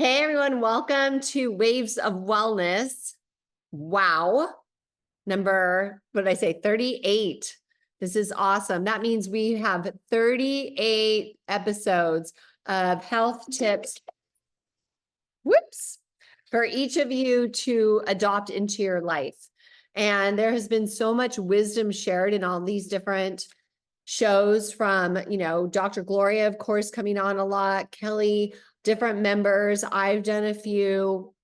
Hey everyone, welcome to Waves of Wellness. Wow. Number, what did I say? 38. This is awesome. That means we have 38 episodes of health tips. Whoops. For each of you to adopt into your life. And there has been so much wisdom shared in all these different shows from, Dr. Gloria, of course, coming on a lot, Kelly, different members. I've done a few,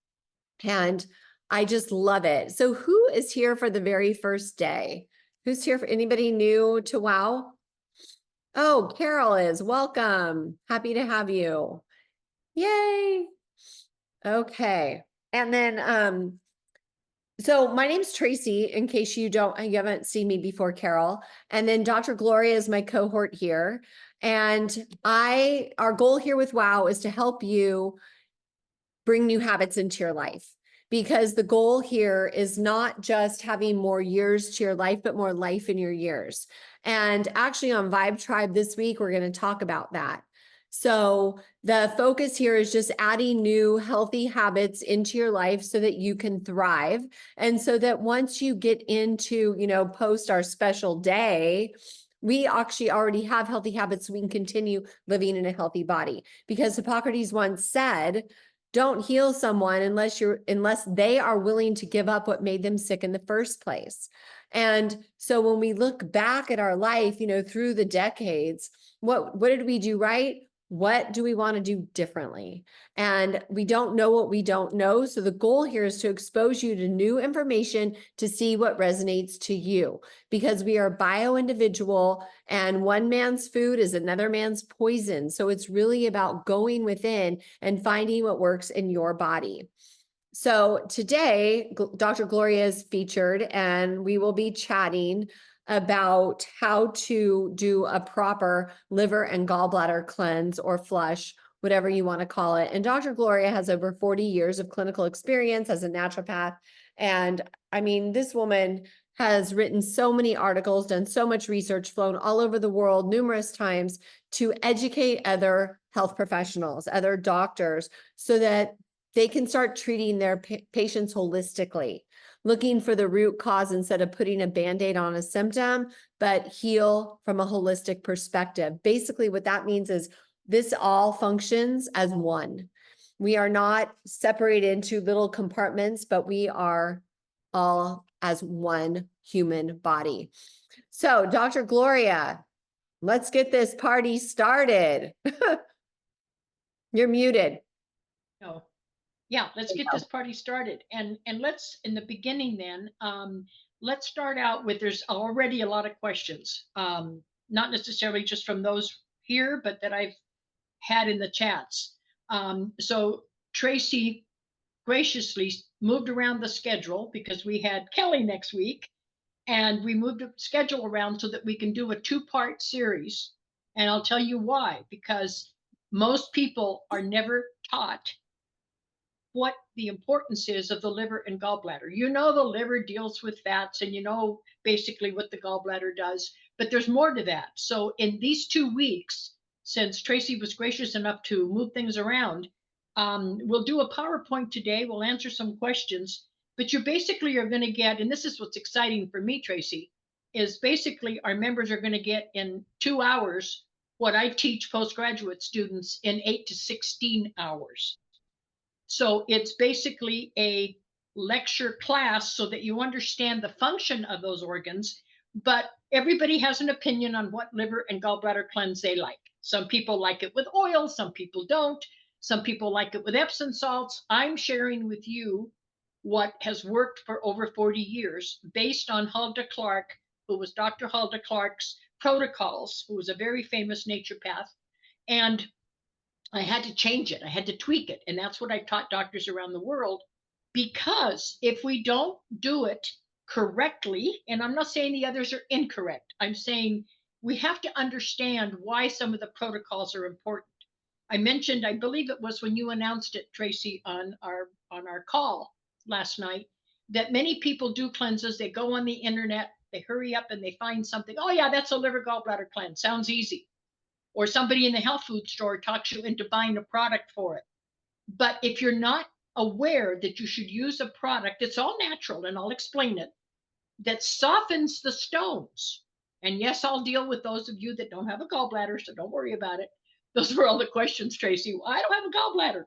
and I just love it. So who is here for the very first day? Who's here for anybody new to WoW? Oh, Carol is. Welcome. Happy to have you. Yay. Okay. And then so my name's Tracee, in case you haven't seen me before, Carol. And then Dr. Gloria is my cohort here. And our goal here with WoW is to help you bring new habits into your life. Because the goal here is not just having more years to your life, but more life in your years. And actually on Vibe Tribe this week, we're going to talk about that. So the focus here is just adding new healthy habits into your life so that you can thrive. And so that once you get into, post our special day, we actually already have healthy habits so we can continue living in a healthy body. Because Hippocrates once said, don't heal someone unless they are willing to give up what made them sick in the first place. And so when we look back at our life, through the decades, what did we do right? What do we want to do differently? And we don't know what we don't know. So the goal here is to expose you to new information to see what resonates to you, because we are bio-individual and one man's food is another man's poison. So it's really about going within and finding what works in your body. So today, Dr. Gloria is featured and we will be chatting about how to do a proper liver and gallbladder cleanse or flush, whatever you want to call it. And Dr. Gloria has over 40 years of clinical experience as a naturopath. And I mean, this woman has written so many articles, done so much research, flown all over the world numerous times to educate other health professionals, other doctors, so that they can start treating their patients holistically, looking for the root cause instead of putting a Band-Aid on a symptom, but heal from a holistic perspective. Basically, what that means is this all functions as one. We are not separated into little compartments, but we are all as one human body. So, Dr. Gloria, let's get this party started. You're muted. No. Yeah, let's get this party started. And let's, in the beginning then, let's start out with, there's already a lot of questions, not necessarily just from those here, but that I've had in the chats. So Tracee graciously moved around the schedule because we had Kelly next week, and we moved the schedule around so that we can do a two-part series. And I'll tell you why, because most people are never taught what the importance is of the liver and gallbladder. The liver deals with fats, and basically what the gallbladder does, but there's more to that. So in these 2 weeks, since Tracee was gracious enough to move things around, we'll do a PowerPoint today. We'll answer some questions, but you basically are going to get, and this is what's exciting for me, Tracee, is basically our members are going to get in 2 hours what I teach postgraduate students in 8 to 16 hours. So it's basically a lecture class so that you understand the function of those organs, but everybody has an opinion on what liver and gallbladder cleanse they like. Some people like it with oil, some people don't. Some people like it with Epsom salts. I'm sharing with you what has worked for over 40 years based on Hulda Clark, who was Dr. Hulda Clark's protocols, who was a very famous naturopath. And I had to change it. I had to tweak it. And that's what I taught doctors around the world. Because if we don't do it correctly, and I'm not saying the others are incorrect, I'm saying we have to understand why some of the protocols are important. I mentioned, I believe it was when you announced it, Tracee, on our call last night, that many people do cleanses. They go on the internet, they hurry up and they find something. Oh yeah, that's a liver gallbladder cleanse. Sounds easy. Or somebody in the health food store talks you into buying a product for it. But if you're not aware that you should use a product, it's all natural, and I'll explain it, that softens the stones. And yes, I'll deal with those of you that don't have a gallbladder, so don't worry about it. Those were all the questions, Tracee. I don't have a gallbladder.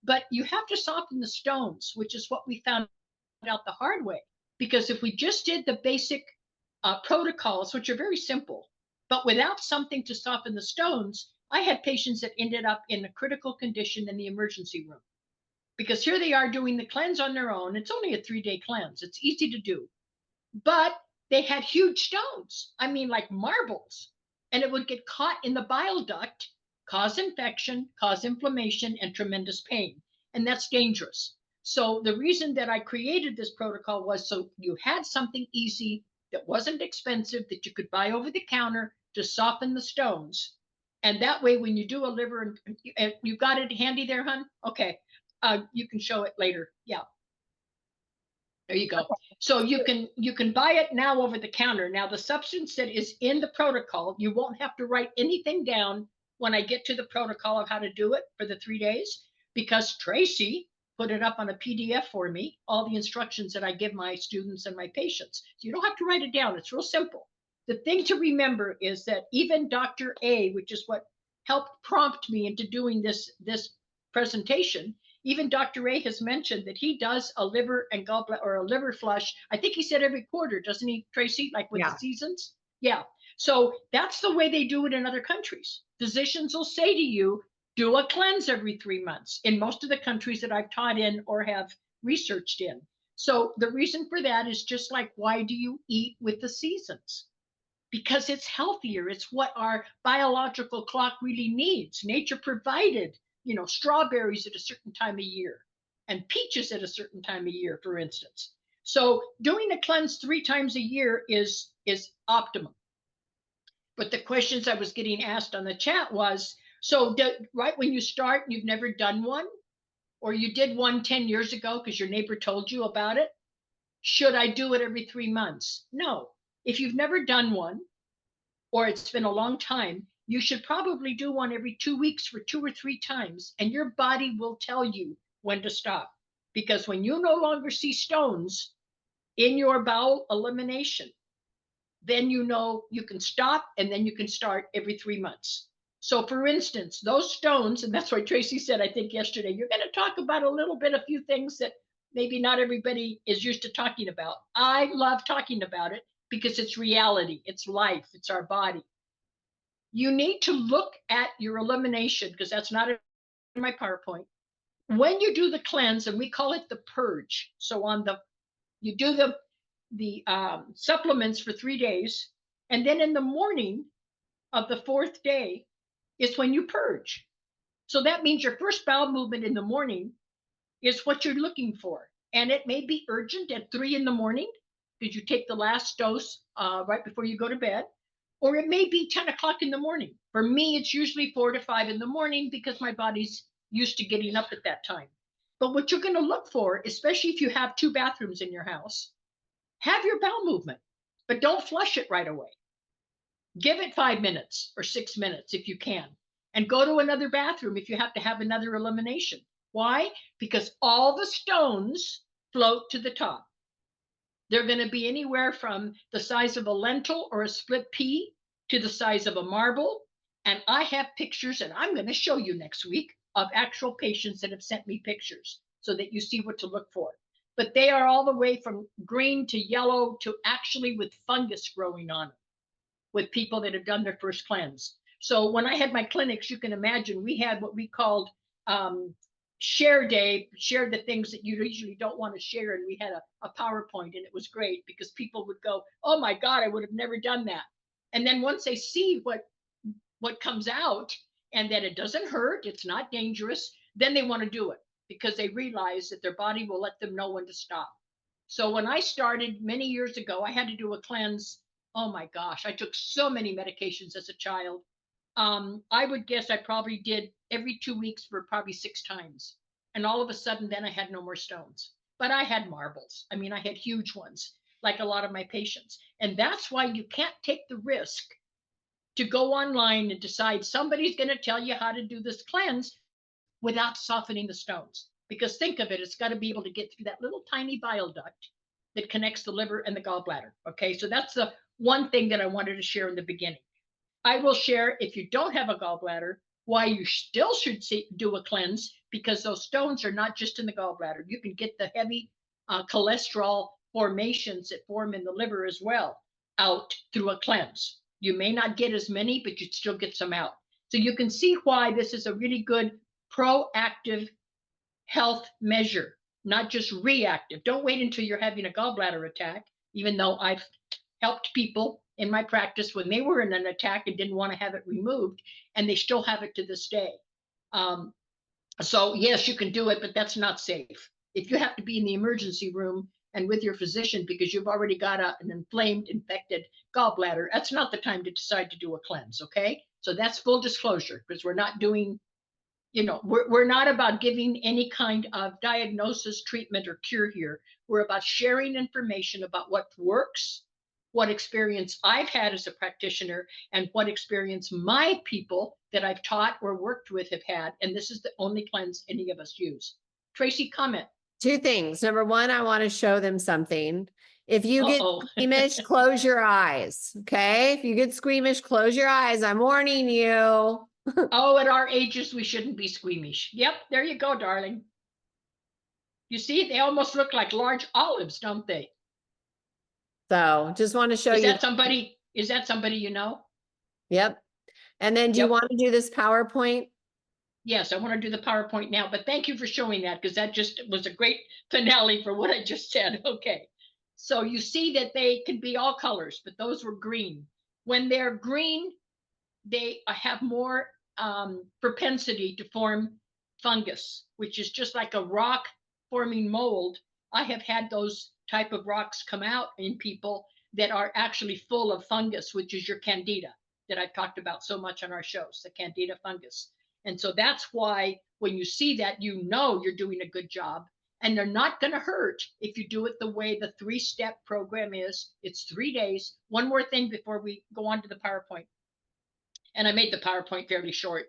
But you have to soften the stones, which is what we found out the hard way. Because if we just did the basic protocols, which are very simple, but without something to soften the stones, I had patients that ended up in a critical condition in the emergency room. Because here they are doing the cleanse on their own. It's only a 3-day cleanse. It's easy to do. But they had huge stones. I mean, like marbles. And it would get caught in the bile duct, cause infection, cause inflammation, and tremendous pain. And that's dangerous. So the reason that I created this protocol was so you had something easy that wasn't expensive that you could buy over the counter to soften the stones. And that way, when you do a liver, and you got it handy there, hon? Okay. You can show it later. Yeah. There you go. So you can buy it now over the counter. Now the substance that is in the protocol, you won't have to write anything down when I get to the protocol of how to do it for the 3 days, because Tracee put it up on a PDF for me, all the instructions that I give my students and my patients. So you don't have to write it down. It's real simple. The thing to remember is that even Dr. A, which is what helped prompt me into doing this presentation, even Dr. A has mentioned that he does a liver and gallbladder or a liver flush. I think he said every quarter, doesn't he, Tracee? Like with the seasons? Yeah. So that's the way they do it in other countries. Physicians will say to you, do a cleanse every 3 months in most of the countries that I've taught in or have researched in. So the reason for that is just like, why do you eat with the seasons? Because it's healthier. It's what our biological clock really needs. Nature provided, strawberries at a certain time of year and peaches at a certain time of year, for instance. So doing a cleanse 3 times a year is optimum. But the questions I was getting asked on the chat was, so right when you start, you've never done one, or you did one 10 years ago because your neighbor told you about it. Should I do it every 3 months? No. If you've never done one, or it's been a long time, you should probably do one every 2 weeks for 2 or 3 times, and your body will tell you when to stop. Because when you no longer see stones in your bowel elimination, then you know you can stop, and then you can start every 3 months. So for instance, those stones, and that's why Tracee said, I think yesterday, you're going to talk about a few things that maybe not everybody is used to talking about. I love talking about it because it's reality, it's life, it's our body. You need to look at your elimination, because that's not in my PowerPoint. When you do the cleanse, and we call it the purge. So you do the supplements for 3 days, and then in the morning of the 4th day is when you purge. So that means your first bowel movement in the morning is what you're looking for. And it may be urgent at 3 in the morning because you take the last dose right before you go to bed, or it may be 10 o'clock in the morning. For me, it's usually 4 to 5 in the morning because my body's used to getting up at that time. But what you're going to look for, especially if you have 2 bathrooms in your house, have your bowel movement, but don't flush it right away. Give it 5 minutes or 6 minutes if you can, and go to another bathroom if you have to have another elimination. Why? Because all the stones float to the top. They're going to be anywhere from the size of a lentil or a split pea to the size of a marble. And I have pictures, and I'm going to show you next week, of actual patients that have sent me pictures so that you see what to look for. But they are all the way from green to yellow to actually with fungus growing on them, with people that have done their first cleanse. So when I had my clinics, you can imagine we had what we called share day, share the things that you usually don't want to share. And we had a PowerPoint, and it was great because people would go, oh my God, I would have never done that. And then once they see what comes out and that it doesn't hurt, it's not dangerous, then they want to do it because they realize that their body will let them know when to stop. So when I started many years ago, I had to do a cleanse. Oh my gosh, I took so many medications as a child. I would guess I probably did every 2 weeks for probably 6 times. And all of a sudden, then I had no more stones. But I had marbles. I mean, I had huge ones, like a lot of my patients. And that's why you can't take the risk to go online and decide somebody's going to tell you how to do this cleanse without softening the stones. Because think of it, it's got to be able to get through that little tiny bile duct that connects the liver and the gallbladder. Okay, so that's the one thing that I wanted to share in the beginning. I will share, if you don't have a gallbladder, why you still should do a cleanse, because those stones are not just in the gallbladder. You can get the heavy cholesterol formations that form in the liver as well out through a cleanse. You may not get as many, but you'd still get some out. So you can see why this is a really good proactive health measure, not just reactive. Don't wait until you're having a gallbladder attack, even though I've helped people in my practice when they were in an attack and didn't want to have it removed, and they still have it to this day. So yes, you can do it, but that's not safe. If you have to be in the emergency room and with your physician because you've already got an inflamed, infected gallbladder, that's not the time to decide to do a cleanse, okay? So that's full disclosure, because we're not doing, we're not about giving any kind of diagnosis, treatment, or cure here. We're about sharing information about what works, what experience I've had as a practitioner, and what experience my people that I've taught or worked with have had. And this is the only cleanse any of us use. Tracee, comment. 2 things. Number 1, I want to show them something. If you get squeamish, close your eyes. Okay. If you get squeamish, close your eyes. I'm warning you. Oh, at our ages, we shouldn't be squeamish. Yep. There you go, darling. You see, they almost look like large olives, don't they? So just want to show you. Is that somebody you know? Yep. And then do you want to do this PowerPoint? Yes, I want to do the PowerPoint now, but thank you for showing that, because that just was a great finale for what I just said. Okay. So you see that they can be all colors, but those were green. When they're green, they have more propensity to form fungus, which is just like a rock forming mold. I have had those type of rocks come out in people that are actually full of fungus, which is your candida that I've talked about so much on our shows, the candida fungus. And so that's why when you see that, you know you're doing a good job, and they're not going to hurt if you do it the way the 3-step program is. It's 3 days. One more thing before we go on to the PowerPoint. And I made the PowerPoint fairly short.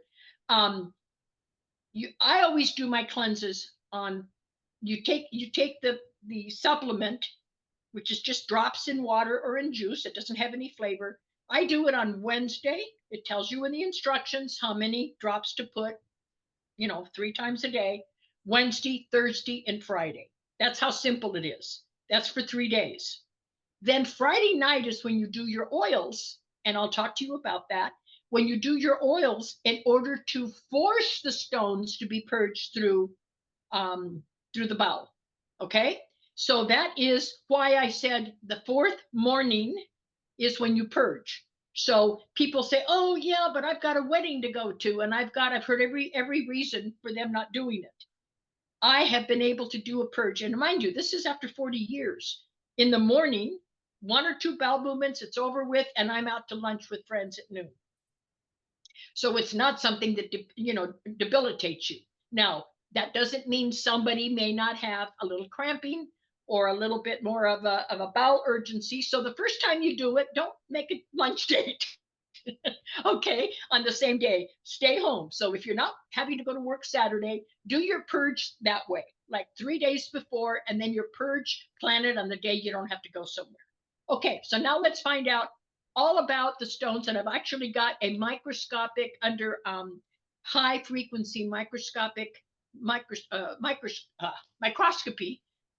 I always do my cleanses on, you take the supplement, which is just drops in water or in juice. It doesn't have any flavor. I do it on Wednesday. It tells you in the instructions how many drops to put, 3 times a day, Wednesday, Thursday, and Friday. That's how simple it is. That's for 3 days. Then Friday night is when you do your oils, and I'll talk to you about that. When you do your oils, in order to force the stones to be purged through the bowel. Okay? So that is why I said the 4th morning is when you purge. So people say, oh yeah, but I've got a wedding to go to, and I've heard every reason for them not doing it. I have been able to do a purge, and mind you, this is after 40 years. In the morning, 1 or 2 bowel movements, it's over with, and I'm out to lunch with friends at noon. So it's not something that debilitates you. Now, that doesn't mean somebody may not have a little cramping or a little bit more of a bowel urgency. So the first time you do it, don't make a lunch date. Okay, on the same day, stay home. So if you're not having to go to work Saturday, do your purge that way, like 3 days before, and then your purge plan it on the day you don't have to go somewhere. Okay, so now let's find out all about the stones. And I've actually got a microscopic under high frequency microscopy.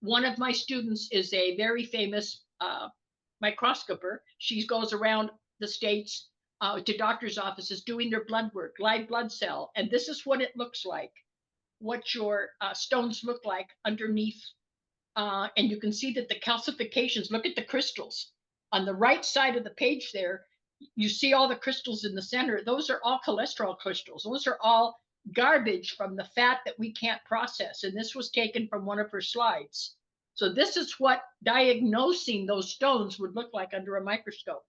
One of my students is a very famous microscoper. She goes around the States to doctors' offices doing their blood work, live blood cell. And this is what it looks like, what your stones look like underneath. And you can see that the calcifications, look at the crystals. On the right side of the page there, you see all the crystals in the center. Those are all cholesterol crystals. Those are all garbage from the fat that we can't process. And this was taken from one of her slides. So this is what diagnosing those stones would look like under a microscope.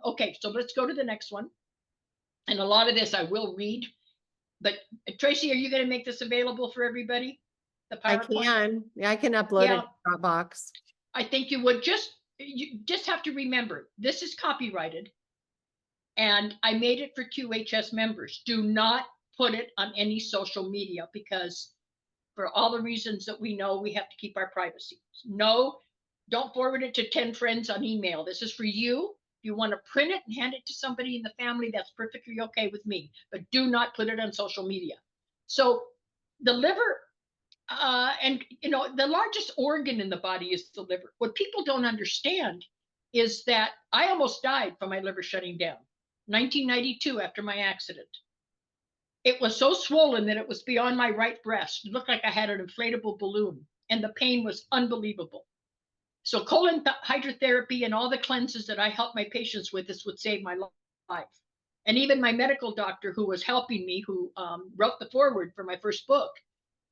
Okay, so let's go to the next one. And a lot of this I will read. But Tracee, are you going to make this available for everybody? The PowerPoint? I can upload it to Dropbox. I think you would. You just have to remember, this is copyrighted, and I made it for QHS members. Do not put it on any social media, because for all the reasons that we know, we have to keep our privacy. No, don't forward it to 10 friends on email. This is for you. If you want to print it and hand it to somebody in the family, that's perfectly okay with me, but do not put it on social media. So the liver, and the largest organ in the body is the liver. What people don't understand is that I almost died from my liver shutting down. 1992, after my accident. It was so swollen that it was beyond my right breast. It looked like I had an inflatable balloon, and the pain was unbelievable. So colon hydrotherapy and all the cleanses that I help my patients with, this would save my life. And even my medical doctor, who was helping me, who wrote the foreword for my first book,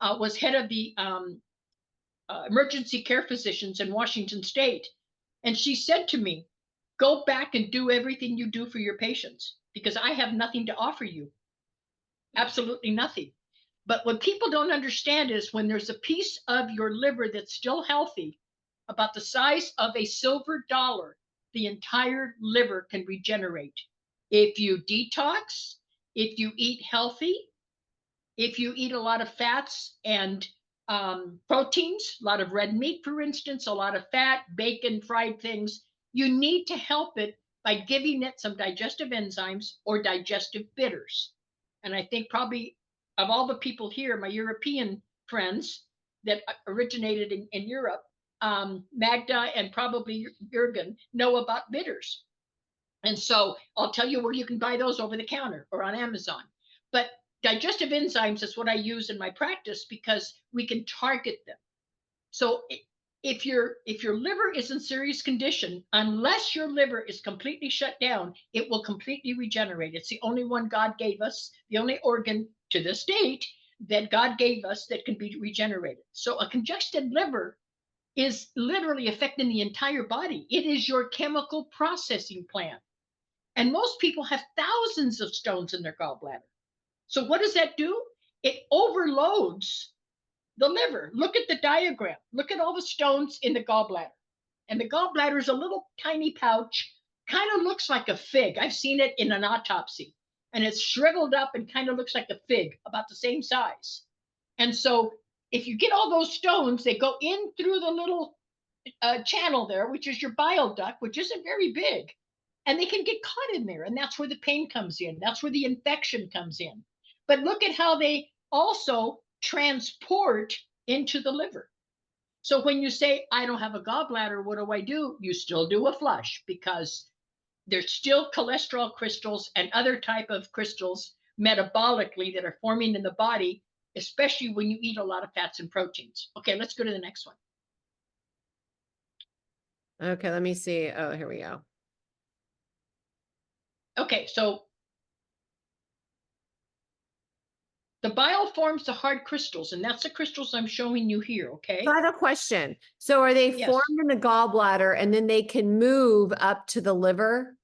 was head of the emergency care physicians in Washington State. And she said to me, go back and do everything you do for your patients, because I have nothing to offer you. Absolutely nothing. But what people don't understand is when there's a piece of your liver that's still healthy, about the size of a silver dollar, the entire liver can regenerate. If you detox, if you eat healthy, if you eat a lot of fats and proteins, a lot of red meat, for instance, a lot of fat, bacon, fried things, you need to help it by giving it some digestive enzymes or digestive bitters. And I think probably of all the people here, my European friends that originated in Europe, Magda and probably Jürgen know about bitters. And so I'll tell you where you can buy those over the counter or on Amazon. But digestive enzymes is what I use in my practice because we can target them. So if your liver is in serious condition, unless your liver is completely shut down, it will completely regenerate. It's the only one God gave us, the only organ to this date that God gave us that can be regenerated. So a congested liver is literally affecting the entire body. It is your chemical processing plant. And most people have thousands of stones in their gallbladder. So what does that do? It overloads the liver. Look at the diagram. Look at all the stones in the gallbladder. And the gallbladder is a little tiny pouch, kind of looks like a fig. I've seen it in an autopsy. And it's shriveled up and kind of looks like a fig, about the same size. And so if you get all those stones, they go in through the little channel there, which is your bile duct, which isn't very big. And they can get caught in there. And that's where the pain comes in. That's where the infection comes in. But look at how they also transport into the liver. So when you say, I don't have a gallbladder, what do I do? You still do a flush, because there's still cholesterol crystals and other type of crystals metabolically that are forming in the body, especially when you eat a lot of fats and proteins. Okay, let's go to the next one. Okay, let me see. Oh, here we go. Okay, so the bile forms the hard crystals, and that's the crystals I'm showing you here, okay? So I have a question. So are they Yes. formed in the gallbladder and then they can move up to the liver?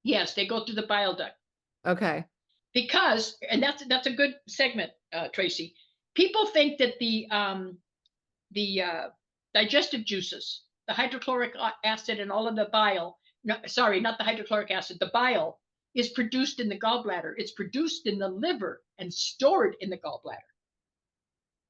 Yes, they go through the bile duct. Okay. Because, and that's a good segment, Tracee. People think that the digestive juices, the hydrochloric acid and all of the bile, no, sorry, not the hydrochloric acid, the bile is produced in the gallbladder. It's produced in the liver and stored in the gallbladder.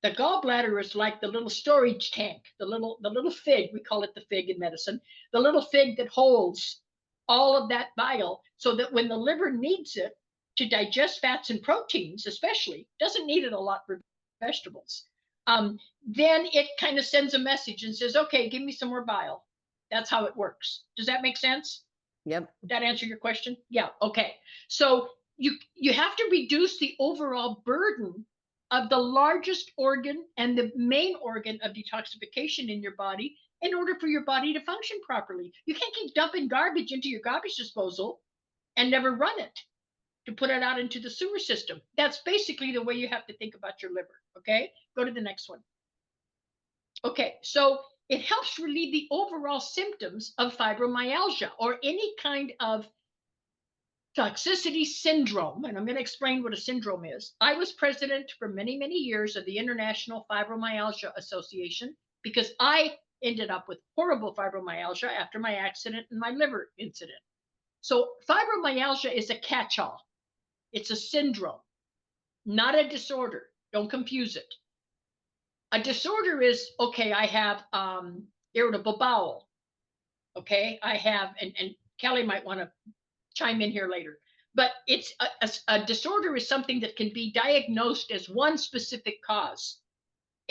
The gallbladder is like the little storage tank, the little fig, we call it the fig in medicine, the little fig that holds all of that bile, so that when the liver needs it to digest fats and proteins, especially, doesn't need it a lot for vegetables, then it kind of sends a message and says, okay, give me some more bile. That's how it works. Does that make sense? Yep. Did that answer your question? Yeah. Okay. So you have to reduce the overall burden of the largest organ and the main organ of detoxification in your body in order for your body to function properly. You can't keep dumping garbage into your garbage disposal and never run it to put it out into the sewer system. That's basically the way you have to think about your liver. Okay. Go to the next one. Okay. So it helps relieve the overall symptoms of fibromyalgia or any kind of toxicity syndrome. And I'm going to explain what a syndrome is. I was president for many, many years of the International Fibromyalgia Association because I ended up with horrible fibromyalgia after my accident and my liver incident. So fibromyalgia is a catch-all. It's a syndrome. not a disorder. Don't confuse it. A disorder is, okay, I have irritable bowel. Okay, I have, and Kelly might want to chime in here later, but it's a disorder is something that can be diagnosed as one specific cause.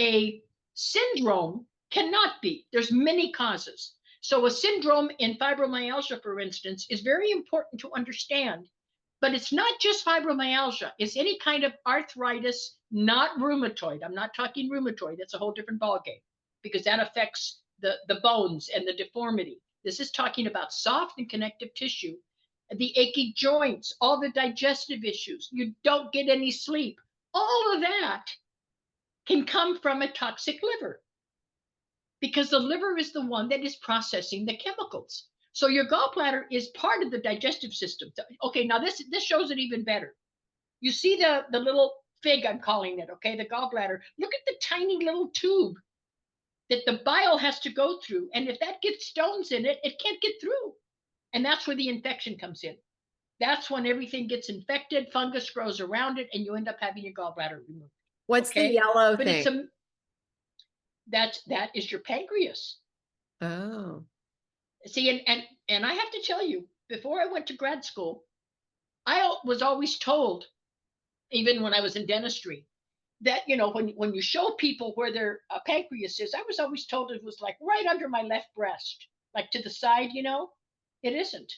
A syndrome cannot be. There's many causes. So a syndrome in fibromyalgia, for instance, is very important to understand. But it's not just fibromyalgia. It's any kind of arthritis, not rheumatoid. I'm not talking rheumatoid. That's a whole different ballgame because that affects the bones and the deformity. This is talking about soft and connective tissue, the achy joints, all the digestive issues. You don't get any sleep. All of that can come from a toxic liver because the liver is the one that is processing the chemicals. So your gallbladder is part of the digestive system. Okay, now this shows it even better. You see the little fig, I'm calling it, okay, the gallbladder. Look at the tiny little tube that the bile has to go through. And if that gets stones in it, it can't get through. And that's where the infection comes in. That's when everything gets infected, fungus grows around it, and you end up having your gallbladder removed. What's the yellow but thing? That is your pancreas. Oh. See, and I have to tell you, before I went to grad school, I was always told, even when I was in dentistry, that when you show people where their pancreas is, I was always told it was like right under my left breast, like to the side. It isn't.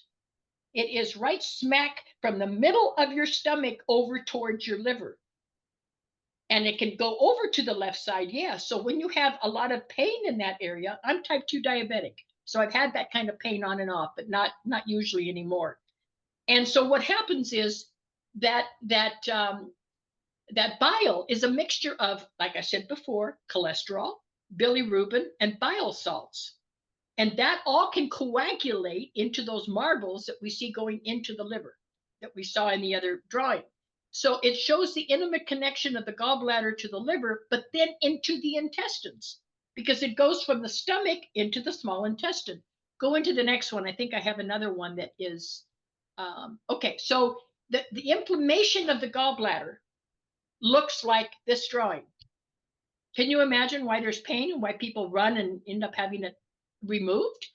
It is right smack from the middle of your stomach over towards your liver. And it can go over to the left side, yeah. So when you have a lot of pain in that area, I'm type 2 diabetic. So I've had that kind of pain on and off, but not usually anymore. And so what happens is that bile is a mixture of, like I said before, cholesterol, bilirubin, and bile salts. And that all can coagulate into those marbles that we see going into the liver that we saw in the other drawing. So it shows the intimate connection of the gallbladder to the liver, but then into the intestines, because it goes from the stomach into the small intestine. Go into the next one. I think I have another one that is, okay. So the inflammation of the gallbladder looks like this drawing. Can you imagine why there's pain and why people run and end up having it removed?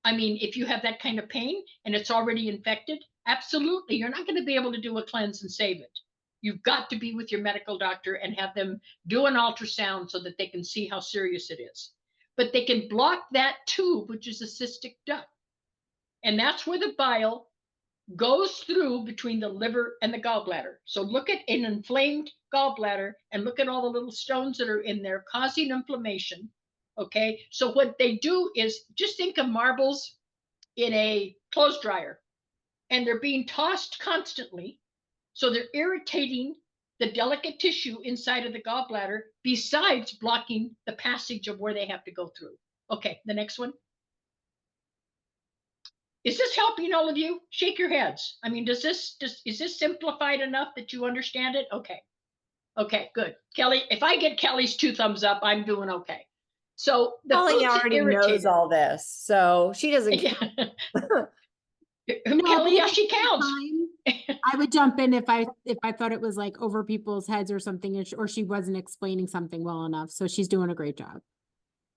I mean, if you have that kind of pain and it's already infected, absolutely, you're not going to be able to do a cleanse and save it. You've got to be with your medical doctor and have them do an ultrasound so that they can see how serious it is. But they can block that tube, which is a cystic duct. And that's where the bile goes through between the liver and the gallbladder. So look at an inflamed gallbladder and look at all the little stones that are in there causing inflammation. Okay, so what they do is just think of marbles in a clothes dryer, and they're being tossed constantly. So they're irritating the delicate tissue inside of the gallbladder, besides blocking the passage of where they have to go through. Okay, the next one. Is this helping all of you? Shake your heads. I mean, is this simplified enough that you understand it? Okay. Okay, good. Kelly, if I get Kelly's 2 thumbs up, I'm doing okay. So the Kelly foods that already irritate knows her. all this, so she doesn't Yeah. No, Kelly, yeah, but she counts. I would jump in if I thought it was like over people's heads or something, or she wasn't explaining something well enough. So she's doing a great job.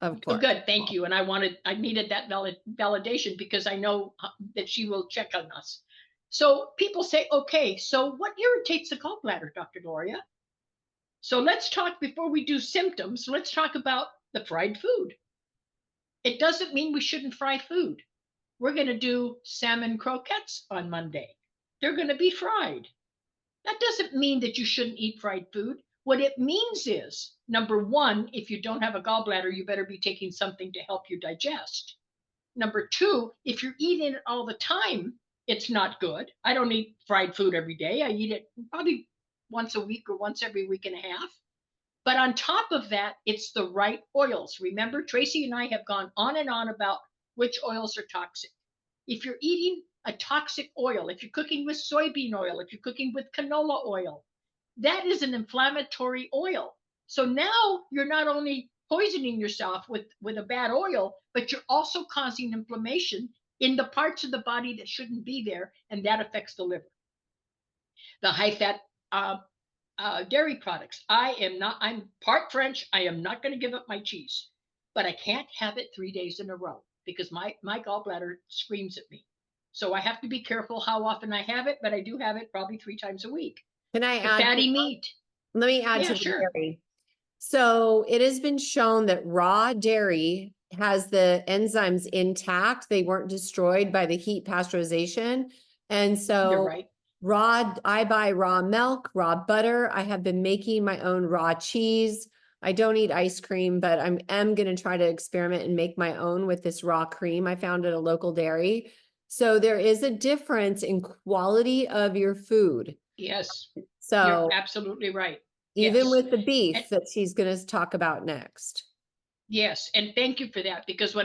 Of course. Good, thank you. And I needed that validation because I know that she will check on us. So people say, okay, so what irritates the gallbladder, Dr. Gloria? So let's talk, before we do symptoms, let's talk about the fried food. It doesn't mean we shouldn't fry food. We're going to do salmon croquettes on Monday. They're going to be fried. That doesn't mean that you shouldn't eat fried food. What it means is, number one, if you don't have a gallbladder, you better be taking something to help you digest. Number two, if you're eating it all the time, it's not good. I don't eat fried food every day. I eat it probably once a week or once every week and a half. But on top of that, it's the right oils. Remember, Tracee and I have gone on and on about which oils are toxic. If you're eating a toxic oil, if you're cooking with soybean oil, if you're cooking with canola oil, that is an inflammatory oil. So now you're not only poisoning yourself with a bad oil, but you're also causing inflammation in the parts of the body that shouldn't be there, and that affects the liver. The high fat dairy products. I'm part French. I am not going to give up my cheese, but I can't have it 3 days in a row because my gallbladder screams at me. So I have to be careful how often I have it, but I do have it probably 3 times a week. Can I The add? fatty meat. Let me add Yeah, to the sure. dairy. So it has been shown that raw dairy has the enzymes intact. They weren't destroyed by the heat pasteurization. And You're so right. I buy raw milk, raw butter. I have been making my own raw cheese. I don't eat ice cream, but am going to try to experiment and make my own with this raw cream I found at a local dairy. So there is a difference in quality of your food. Yes, So you're absolutely right. even Yes. with the And beef that she's going to talk about next. yes, and thank you for that because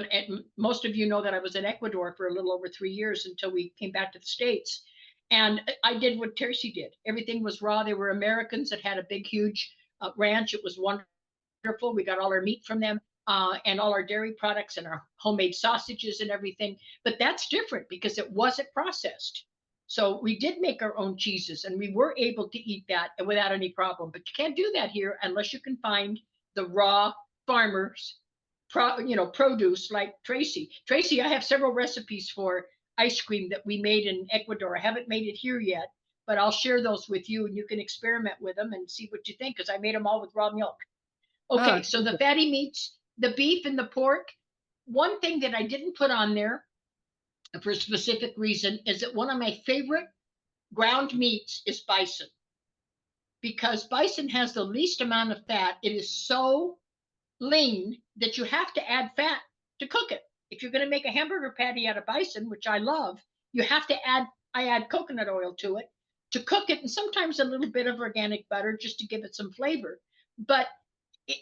most of you know that I was in Ecuador for a little over 3 years until we came back to the States. And I did what Tracee did. Everything was raw. They were Americans that had a big, huge ranch. It was wonderful. We got all our meat from them and all our dairy products and our homemade sausages and everything. But that's different because it wasn't processed. So we did make our own cheeses and we were able to eat that without any problem. But you can't do that here unless you can find the raw farmers, produce like Tracee. Tracee, I have several recipes for ice cream that we made in Ecuador. I haven't made it here yet, but I'll share those with you and you can experiment with them and see what you think because I made them all with raw milk. Oh, Okay, so the fatty meats, the beef and the pork. One thing that I didn't put on there for a specific reason is that one of my favorite ground meats is bison because bison has the least amount of fat. It is so lean that you have to add fat to cook it. If you're going to make a hamburger patty out of bison, which I love, you have to I add coconut oil to it to cook it and sometimes a little bit of organic butter just to give it some flavor. But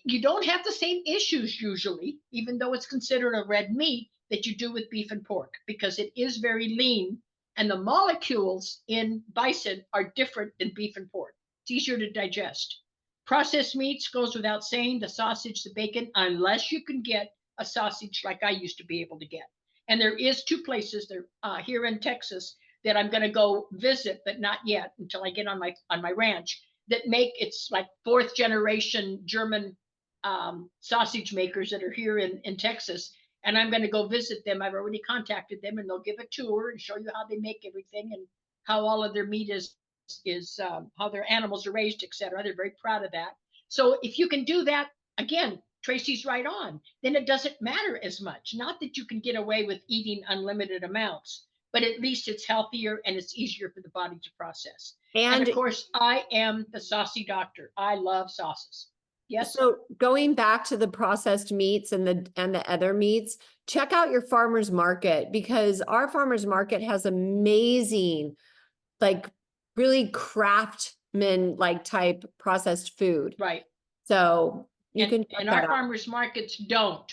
you don't have the same issues usually, even though it's considered a red meat, that you do with beef and pork because it is very lean and the molecules in bison are different than beef and pork. It's easier to digest. Processed meats goes without saying, the sausage, the bacon, unless you can get a sausage like I used to be able to get. And there is 2 places there here in Texas that I'm going to go visit, but not yet until I get on my ranch that make it's like 4th-generation German sausage makers that are here in Texas. And I'm going to go visit them. I've already contacted them, and they'll give a tour and show you how they make everything and how all of their meat is how their animals are raised, etc. They're very proud of that. So if you can do that, again, Tracee's right on. Then it doesn't matter as much. Not that you can get away with eating unlimited amounts, but at least it's healthier and it's easier for the body to process. And of course, I am the saucy doctor. I love sauces. Yes. So going back to the processed meats and the other meats, check out your farmer's market because our farmer's market has amazing, like really craftsman like type processed food. Right. So you can check and that our out. farmers markets don't.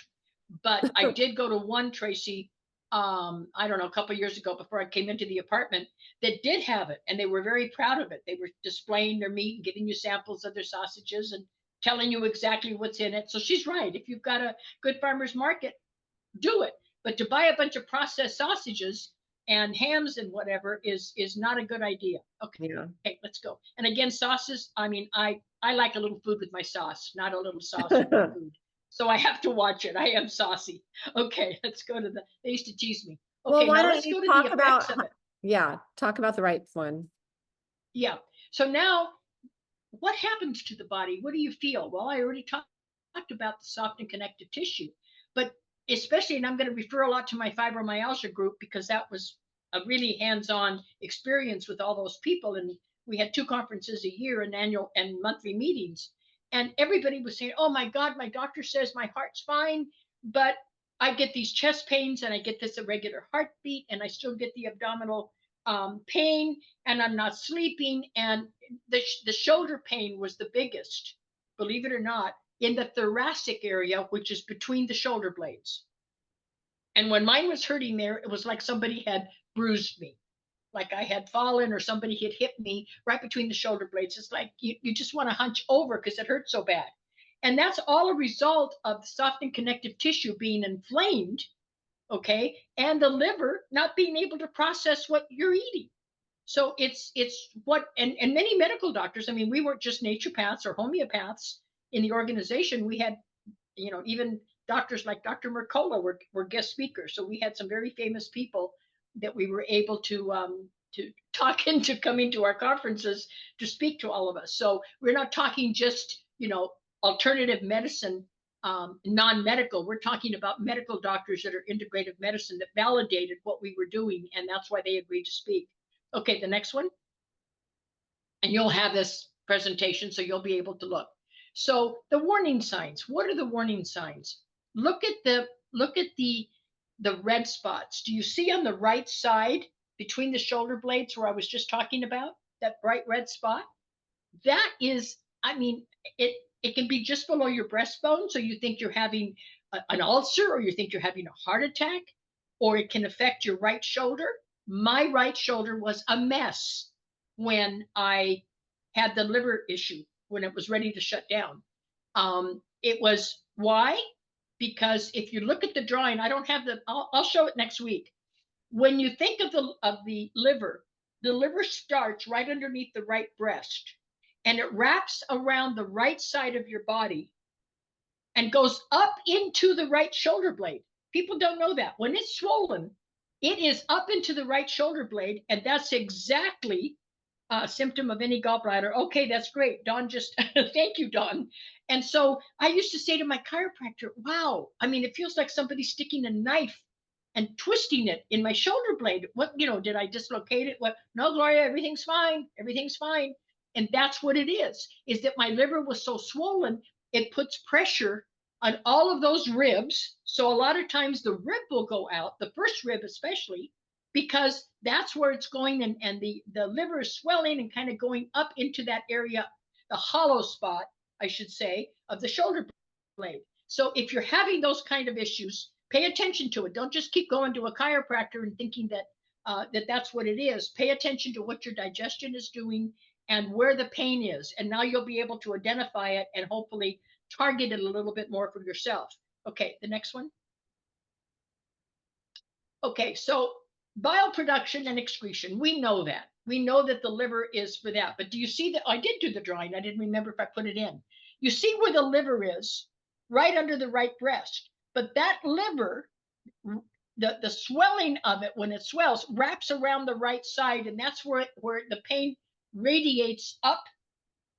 But I did go to one, Tracee, I don't know, a couple of years ago before I came into the apartment that did have it, and they were very proud of it. They were displaying their meat and giving you samples of their sausages and telling you exactly what's in it. So she's right. If you've got a good farmer's market, do it. But to buy a bunch of processed sausages and hams and whatever is not a good idea. Okay, Yeah. okay, let's go. And again, sauces. I mean, I like a little food with my sauce, not a little sauce with my food. So I have to watch it. I am saucy. Okay, let's go to they used to tease me. Okay, Well, why now don't let's you go to talk the about effects of it. Yeah, talk about the right one. Yeah. So now what happens to the body? What do you feel? Well, I already talked about the soft and connective tissue, but especially, and I'm going to refer a lot to my fibromyalgia group because that was a really hands-on experience with all those people. And we had 2 conferences a year and annual and monthly meetings. And everybody was saying, oh my God, my doctor says my heart's fine, but I get these chest pains and I get this irregular heartbeat and I still get the abdominal pain and I'm not sleeping. And the shoulder pain was the biggest, believe it or not, in the thoracic area, which is between the shoulder blades. And when mine was hurting there, it was like somebody had bruised me, like I had fallen or somebody had hit me right between the shoulder blades. It's like you just want to hunch over because it hurts so bad. And that's all a result of the soft and connective tissue being inflamed, okay, and the liver not being able to process what you're eating. So it's what, and many medical doctors, I mean, we weren't just naturopaths or homeopaths in the organization. We had, you know, even doctors like Dr. Mercola were guest speakers. So we had some very famous people that we were able to talk into coming to our conferences to speak to all of us. So we're not talking just, you know, alternative medicine, non-medical. We're talking about medical doctors that are integrative medicine that validated what we were doing, and that's why they agreed to speak. Okay, the next one. And you'll have this presentation, so you'll be able to look. So the warning signs. What are the warning signs? Look at the red spots. Do you see on the right side between the shoulder blades where I was just talking about that bright red spot? That is, I mean, it can be just below your breastbone, so you think you're having an ulcer, or you think you're having a heart attack, or it can affect your right shoulder. My right shoulder was a mess when I had the liver issue, when it was ready to shut down. It was, why? Because if you look at the drawing, I don't have I'll show it next week. When you think of the liver starts right underneath the right breast, and it wraps around the right side of your body and goes up into the right shoulder blade. People don't know that. When it's swollen, it is up into the right shoulder blade, and that's exactly a symptom of any gallbladder. Okay, that's great. Dawn just, thank you, Dawn. And so I used to say to my chiropractor, wow, I mean, it feels like somebody's sticking a knife and twisting it in my shoulder blade. What, you know, did I dislocate it? What? No, Gloria, everything's fine. Everything's fine. And that's what it is that my liver was so swollen, it puts pressure on all of those ribs. So a lot of times the rib will go out, the first rib especially, because that's where it's going, and the liver is swelling and kind of going up into that area, the hollow spot, I should say, of the shoulder blade. So if you're having those kind of issues, pay attention to it. Don't just keep going to a chiropractor and thinking that that's what it is. Pay attention to what your digestion is doing and where the pain is. And now you'll be able to identify it and hopefully target it a little bit more for yourself. Okay, the next one. Okay, so bile production and excretion, we know that. We know that the liver is for that. But do you see that? I did do the drawing. I didn't remember if I put it in. You see where the liver is, right under the right breast. But that liver, the swelling of it, when it swells, wraps around the right side, and that's where the pain radiates up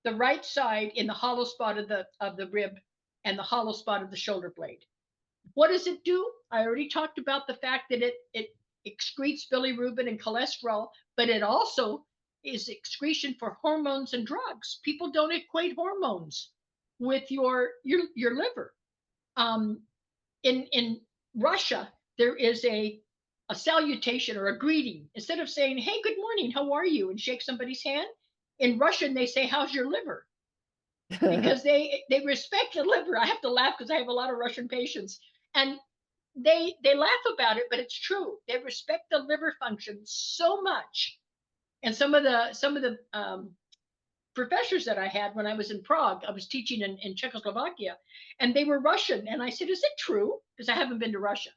the right side in the hollow spot of the rib and the hollow spot of the shoulder blade. What does it do? I already talked about the fact that it excretes bilirubin and cholesterol, but it also is excretion for hormones and drugs. People don't equate hormones with your liver. In Russia, there is a salutation or a greeting. Instead of saying, "Hey, good morning, how are you?" and shake somebody's hand, in Russian they say, "How's your liver?" Because they respect the liver. I have to laugh because I have a lot of Russian patients, and they laugh about it, but it's true. They respect the liver function so much. And some of the professors that I had when I was in Prague, I was teaching in Czechoslovakia, and they were Russian. And I said, "Is it true?" Because I haven't been to Russia.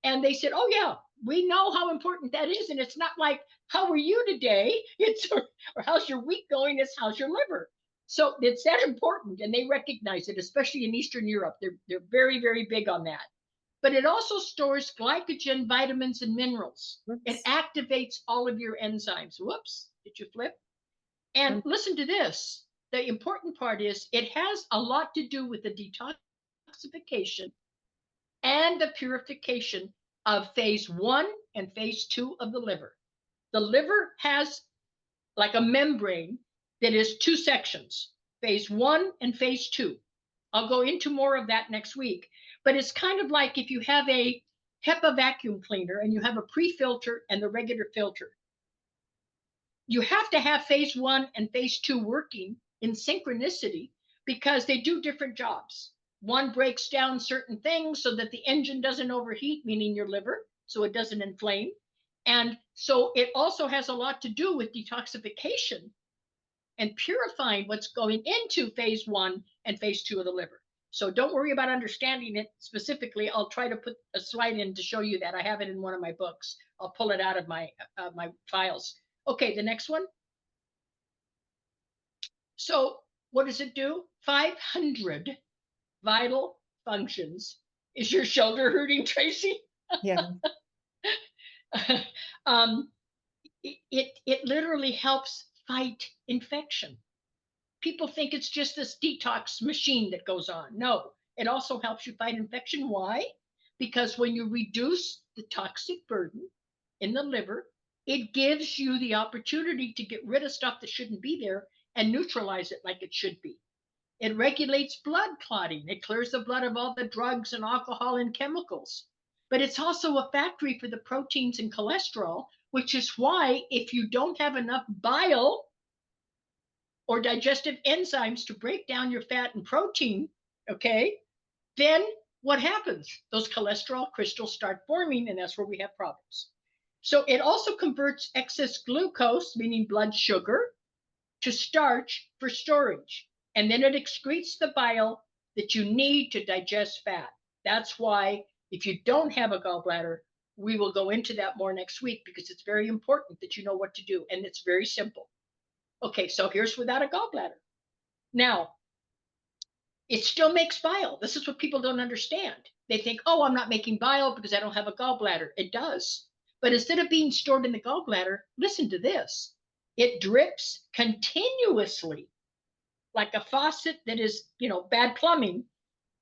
And they said, "Oh yeah, we know how important that is. And it's not like, how are you today? It's or how's your week going? It's how's your liver." So it's that important, and they recognize it, especially in Eastern Europe. They're very, very big on that. But it also stores glycogen, vitamins, and minerals. Whoops. It activates all of your enzymes. Whoops, did you flip? And listen to this. The important part is it has a lot to do with the detoxification and the purification of phase 1 and phase 2 of the liver. The liver has like a membrane that is 2 sections, phase 1 and phase 2. I'll go into more of that next week, but it's kind of like if you have a HEPA vacuum cleaner and you have a pre-filter and the regular filter. You have to have phase 1 and phase 2 working in synchronicity because they do different jobs. One breaks down certain things so that the engine doesn't overheat, meaning your liver, so it doesn't inflame. And so it also has a lot to do with detoxification and purifying what's going into phase 1 and phase 2 of the liver. So don't worry about understanding it specifically. I'll try to put a slide in to show you that. I have it in one of my books. I'll pull it out of my files. Okay, the next one. So what does it do? 500 vital functions. Is your shoulder hurting, Tracee? Yeah. It literally helps fight infection. People think it's just this detox machine that goes on. No, it also helps you fight infection. Why? Because when you reduce the toxic burden in the liver, it gives you the opportunity to get rid of stuff that shouldn't be there and neutralize it like it should be. It regulates blood clotting. It clears the blood of all the drugs and alcohol and chemicals. But it's also a factory for the proteins and cholesterol, which is why if you don't have enough bile or digestive enzymes to break down your fat and protein, okay, then what happens? Those cholesterol crystals start forming, and that's where we have problems. So it also converts excess glucose, meaning blood sugar, to starch for storage. And then it excretes the bile that you need to digest fat. That's why if you don't have a gallbladder, we will go into that more next week because it's very important that you know what to do. And it's very simple. Okay, so here's without a gallbladder. Now, it still makes bile. This is what people don't understand. They think, oh, I'm not making bile because I don't have a gallbladder. It does. But instead of being stored in the gallbladder, listen to this. It drips continuously like a faucet that is, bad plumbing,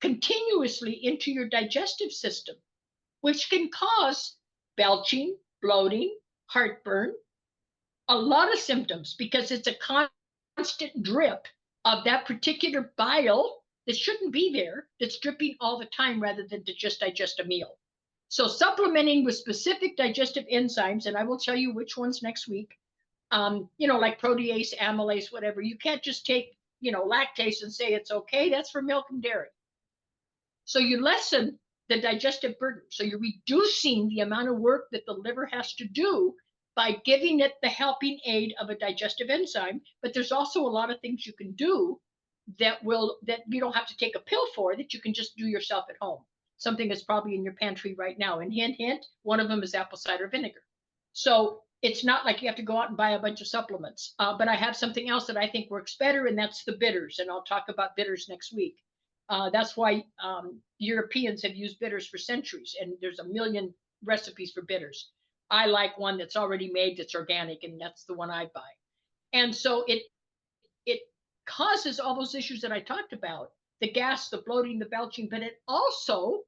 continuously into your digestive system, which can cause belching, bloating, heartburn, a lot of symptoms because it's a constant drip of that particular bile that shouldn't be there, that's dripping all the time rather than to just digest a meal. So supplementing with specific digestive enzymes, and I will tell you which ones next week, like protease, amylase, whatever. You can't just take, lactase and say it's okay. That's for milk and dairy. So you lessen the digestive burden. So you're reducing the amount of work that the liver has to do by giving it the helping aid of a digestive enzyme. But there's also a lot of things you can do that you don't have to take a pill for, that you can just do yourself at home. Something that's probably in your pantry right now. And hint, hint, one of them is apple cider vinegar. So it's not like you have to go out and buy a bunch of supplements. But I have something else that I think works better, and that's the bitters. And I'll talk about bitters next week. That's why Europeans have used bitters for centuries, and there's a million recipes for bitters. I like one that's already made, that's organic, and that's the one I buy. And so it causes all those issues that I talked about, the gas, the bloating, the belching, but it also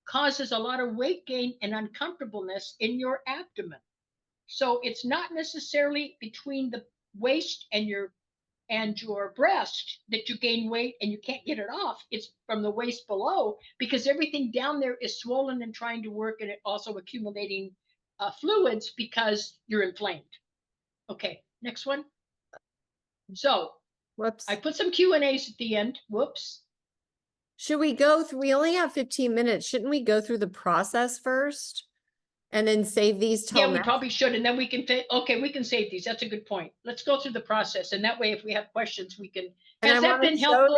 causes a lot of weight gain and uncomfortableness in your abdomen. So it's not necessarily between the waist and your breast that you gain weight and you can't get it off. It's from the waist below, because everything down there is swollen and trying to work, and it also accumulating fluids because you're inflamed. Okay, next one. So Whoops. I put some Q&As at the end. Whoops. Should we go through, we only have 15 minutes. Shouldn't we go through the process first? And then save these till Yeah, we next? probably should, and then we can we can save these. That's a good point. Let's go through the process, and that way, if we have questions, we can. Has that been helpful?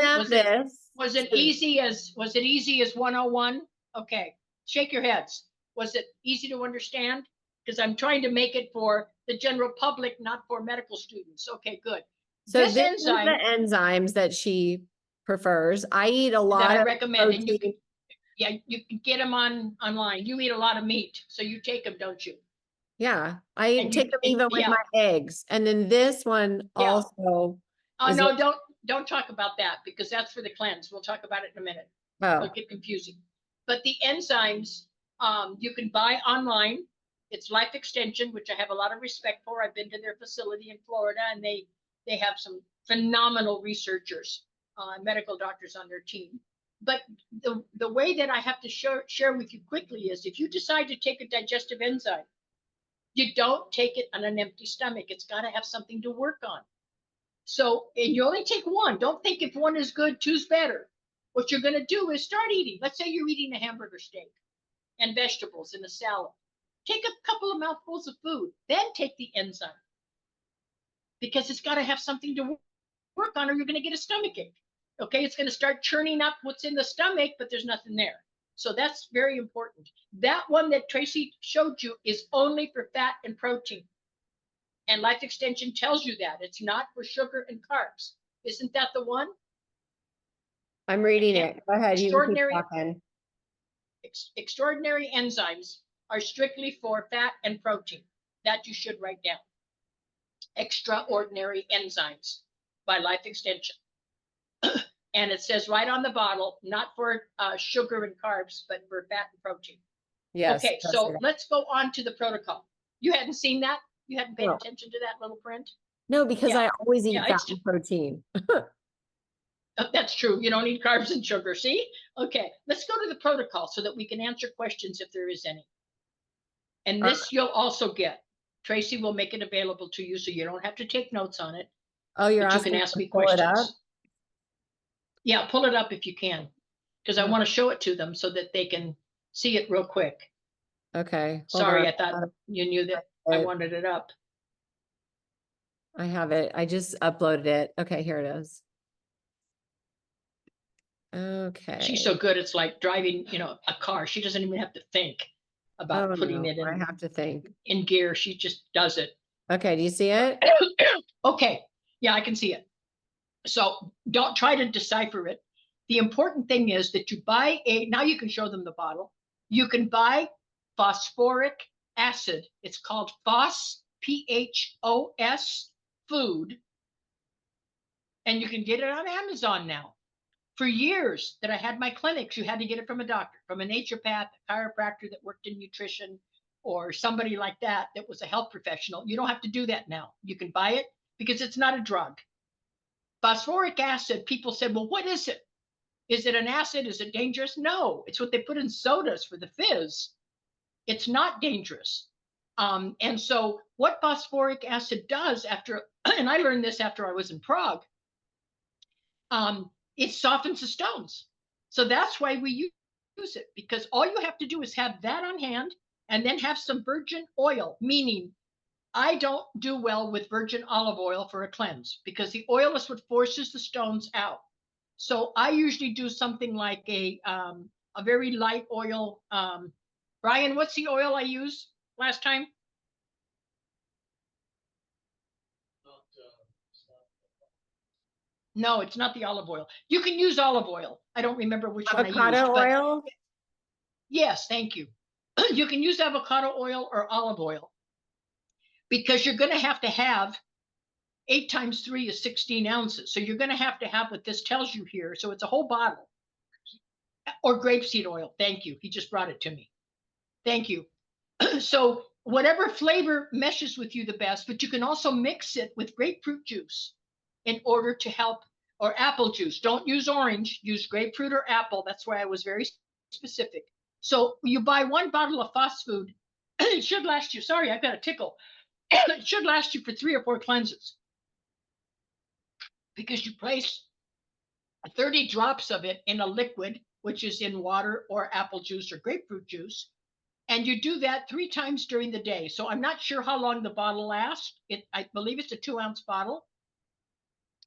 Was it easy as 101? Okay, shake your heads. Was it easy to understand? Because I'm trying to make it for the general public, not for medical students. Okay, good. So this enzyme, is the enzymes that she prefers. I eat a lot that I of recommend, protein. and you can get them online. You eat a lot of meat, so you take them, don't you? Yeah, I take them even with my eggs. And then this one also. Oh, no, don't talk about that, because that's for the cleanse. We'll talk about it in a minute. It'll get confusing. But the enzymes, you can buy online. It's Life Extension, which I have a lot of respect for. I've been to their facility in Florida, and they have some phenomenal researchers, medical doctors on their team. But the way that I have to share with you quickly is, if you decide to take a digestive enzyme, you don't take it on an empty stomach. It's got to have something to work on. So, and you only take one. Don't think if one is good, two's better. What you're going to do is start eating. Let's say you're eating a hamburger steak and vegetables and a salad. Take a couple of mouthfuls of food, then take the enzyme, because it's got to have something to work on, or you're going to get a stomach ache. Okay, it's going to start churning up what's in the stomach, but there's nothing there. So that's very important. That one that Tracee showed you is only for fat and protein. And Life Extension tells you that. It's not for sugar and carbs. Isn't that the one? I'm reading it. Go ahead. You can keep Extraordinary, talking. extraordinary enzymes are strictly for fat and protein. That you should write down. Extraordinary enzymes by Life Extension. And it says right on the bottle, not for sugar and carbs, but for fat and protein. Yes. Okay, that's so it. let's go on to the protocol. You hadn't seen that? You hadn't paid No. attention to that little print? No, because Yeah. I always eat Yeah, fat it's- and protein. That's true. You don't need carbs and sugar. See? Okay, let's go to the protocol so that we can answer questions if there is any. And this you'll also get. Tracee will make it available to you so you don't have to take notes on it. Oh, you're But you asking can ask to me pull it up? questions. Yeah, pull it up if you can, because I Okay. want to show it to them so that they can see it real quick. Okay. hold Sorry, on. I thought you knew that I wanted it up. I have it. I just uploaded it. Okay, here it is. Okay. She's so good. It's like driving, a car. She doesn't even have to think about Oh, putting no, it I have to think. in gear. She just does it. Okay, do you see it? Okay. Yeah, I can see it. So don't try to decipher it. The important thing is that you buy now you can show them the bottle. You can buy phosphoric acid. It's called PHOS, PHOS food. And you can get it on Amazon now. For years that I had my clinics, you had to get it from a doctor, from a naturopath, a chiropractor that worked in nutrition, or somebody like that that was a health professional. You don't have to do that now. You can buy it because it's not a drug. Phosphoric acid, people said, well, what is it? Is it an acid? Is it dangerous? No, it's what they put in sodas for the fizz. It's not dangerous. And so what phosphoric acid does after, and I learned this after I was in Prague, it softens the stones. So that's why we use it, because all you have to do is have that on hand and then have some virgin oil, meaning I don't do well with virgin olive oil for a cleanse because the oil is what forces the stones out. So I usually do something like a very light oil. Brian, what's the oil I used last time? No, it's not the olive oil. You can use olive oil. I don't remember which one I used. Avocado oil? Yes, thank you. You can use avocado oil or olive oil because you're going to have 8 times 3 is 16 ounces. So you're going to have what this tells you here. So it's a whole bottle. Or grapeseed oil. Thank you. He just brought it to me. Thank you. So whatever flavor meshes with you the best, but you can also mix it with grapefruit juice in order to help, or apple juice. Don't use orange, use grapefruit or apple. That's why I was very specific. So you buy 1 bottle of fast food. It should last you, sorry, I've got a tickle. It should last you for 3 or 4 cleanses because you place 30 drops of it in a liquid, which is in water or apple juice or grapefruit juice. And you do that 3 times during the day. So I'm not sure how long the bottle lasts. I believe it's a 2-ounce bottle.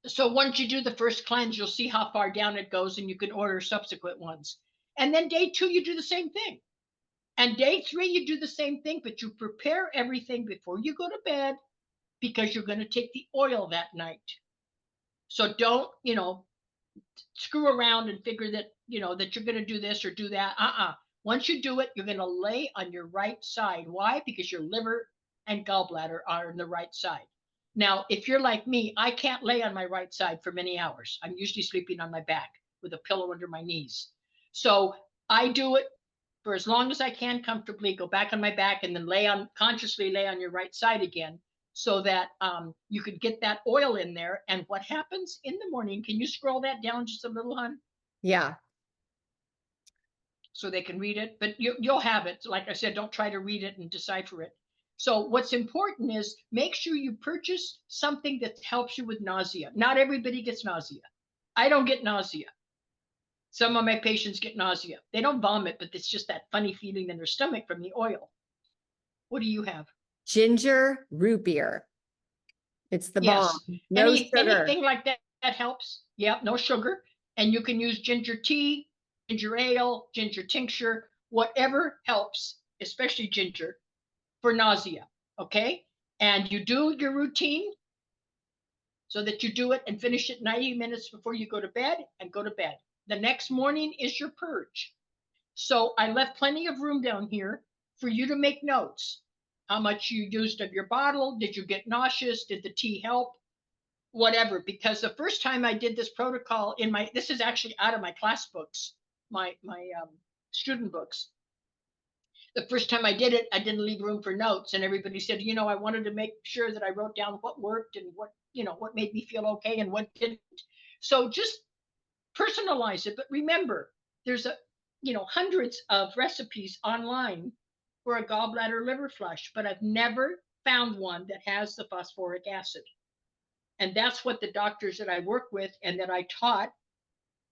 So once you do the first cleanse, you'll see how far down it goes and you can order subsequent ones. And then day 2, you do the same thing. And day 3, you do the same thing, but you prepare everything before you go to bed because you're going to take the oil that night. So don't, screw around and figure that, that you're going to do this or do that. Once you do it, you're going to lay on your right side. Why? Because your liver and gallbladder are on the right side. Now, if you're like me, I can't lay on my right side for many hours. I'm usually sleeping on my back with a pillow under my knees. So I do it for as long as I can comfortably, go back on my back and then consciously lay on your right side again so that you could get that oil in there. And what happens in the morning, can you scroll that down just a little, hon? Yeah. So they can read it, but you'll have it. Like I said, don't try to read it and decipher it. So what's important is make sure you purchase something that helps you with nausea. Not everybody gets nausea. I don't get nausea. Some of my patients get nausea. They don't vomit, but it's just that funny feeling in their stomach from the oil. What do you have? Ginger root beer. It's the bomb. No sugar. Anything like that helps. Yep, no sugar. And you can use ginger tea, ginger ale, ginger tincture, whatever helps, especially ginger, for nausea. Okay? and you do your routine so that you do it and finish it 90 minutes before you go to bed and go to bed. The next morning is your purge. So I left plenty of room down here for you to make notes. How much you used of your bottle? Did you get nauseous? Did the tea help? Whatever, because the first time I did this protocol in my, this is actually out of my class books, my student books. The first time I did it, I didn't leave room for notes, and everybody said, you know, I wanted to make sure that I wrote down what worked and what, you know, what made me feel okay and what didn't. So just personalize it. But remember, there's hundreds of recipes online for a gallbladder liver flush, but I've never found one that has the phosphoric acid. And that's what the doctors that I work with and that I taught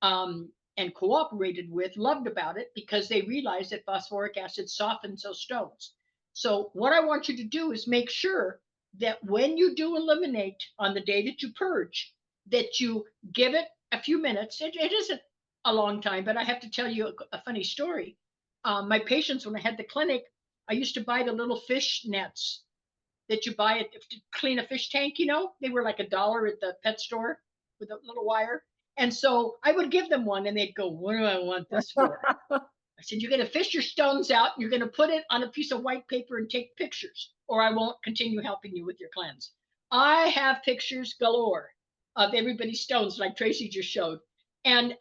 and cooperated with loved about it, because they realized that phosphoric acid softens those stones. So what I want you to do is make sure that when you do eliminate on the day that you purge, that you give it a few minutes. It isn't a long time, but I have to tell you a funny story. My patients, when I had the clinic, I used to buy the little fish nets that you buy to clean a fish tank, you know, they were like $1 at the pet store with a little wire. And so I would give them one and they'd go, what do I want this for? I said, you're going to fish your stones out. You're going to put it on a piece of white paper and take pictures, or I won't continue helping you with your cleanse. I have pictures galore of everybody's stones, like Tracee just showed. And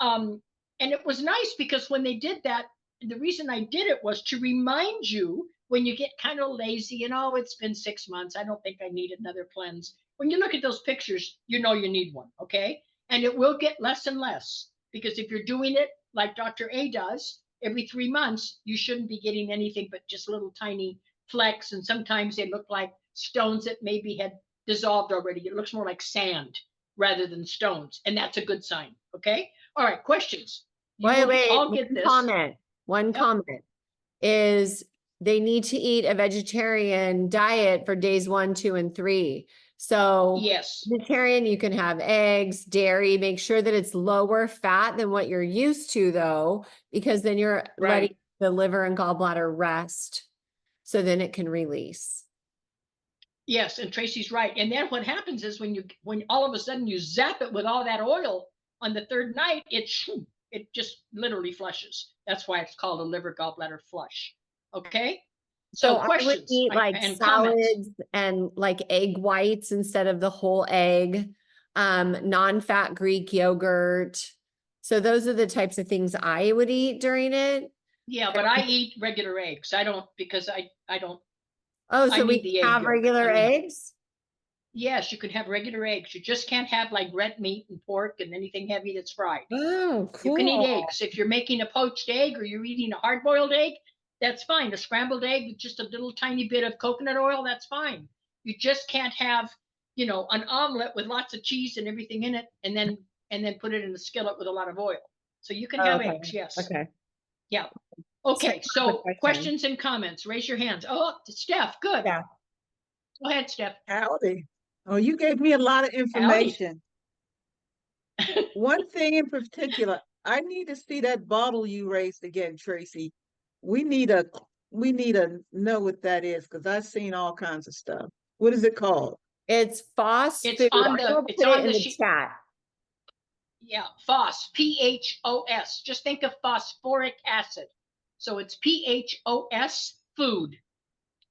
it was nice because when they did that, the reason I did it was to remind you when you get kind of lazy and, oh, it's been 6 months, I don't think I need another cleanse. When you look at those pictures, you know you need one, okay? And it will get less and less, because if you're doing it like Dr. A does, every 3 months, you shouldn't be getting anything but just little tiny flecks. And sometimes they look like stones that maybe had dissolved already. It looks more like sand rather than stones. And that's a good sign, okay? All right, questions? Wait, I'll get this. One comment is they need to eat a vegetarian diet for days 1, 2, and 3. So yes, vegetarian, you can have eggs, dairy, make sure that it's lower fat than what you're used to though, because then you're letting the liver and gallbladder rest. So then it can release. Yes, and Tracee's right. And then what happens is when all of a sudden you zap it with all that oil on the 3rd night, it just literally flushes. That's why it's called a liver gallbladder flush. Okay. So questions I would eat like and salads comments. and like egg whites instead of the whole egg, non-fat Greek yogurt. So those are the types of things I would eat during it. Yeah, but I eat regular eggs. I don't, because I don't. Oh, so we have regular eggs? Yes, you can have regular eggs. You just can't have like red meat and pork and anything heavy that's fried. Oh, cool. You can eat eggs. If you're making a poached egg or you're eating a hard-boiled egg, that's fine. A scrambled egg with just a little tiny bit of coconut oil, that's fine. You just can't have, an omelet with lots of cheese and everything in it and then put it in the skillet with a lot of oil. So you can have eggs, yes. Okay. Yeah. Okay, so questions and comments. Raise your hands. Oh, Steph, good. Yeah. Go ahead, Steph. Howdy. Oh, you gave me a lot of information. One thing in particular, I need to see that bottle you raised again, Tracee. We need to know what that is, because I've seen all kinds of stuff. What is it called? It's phos. It's on the chat. Yeah, phos, PHOS. Just think of phosphoric acid. So it's PHOS food.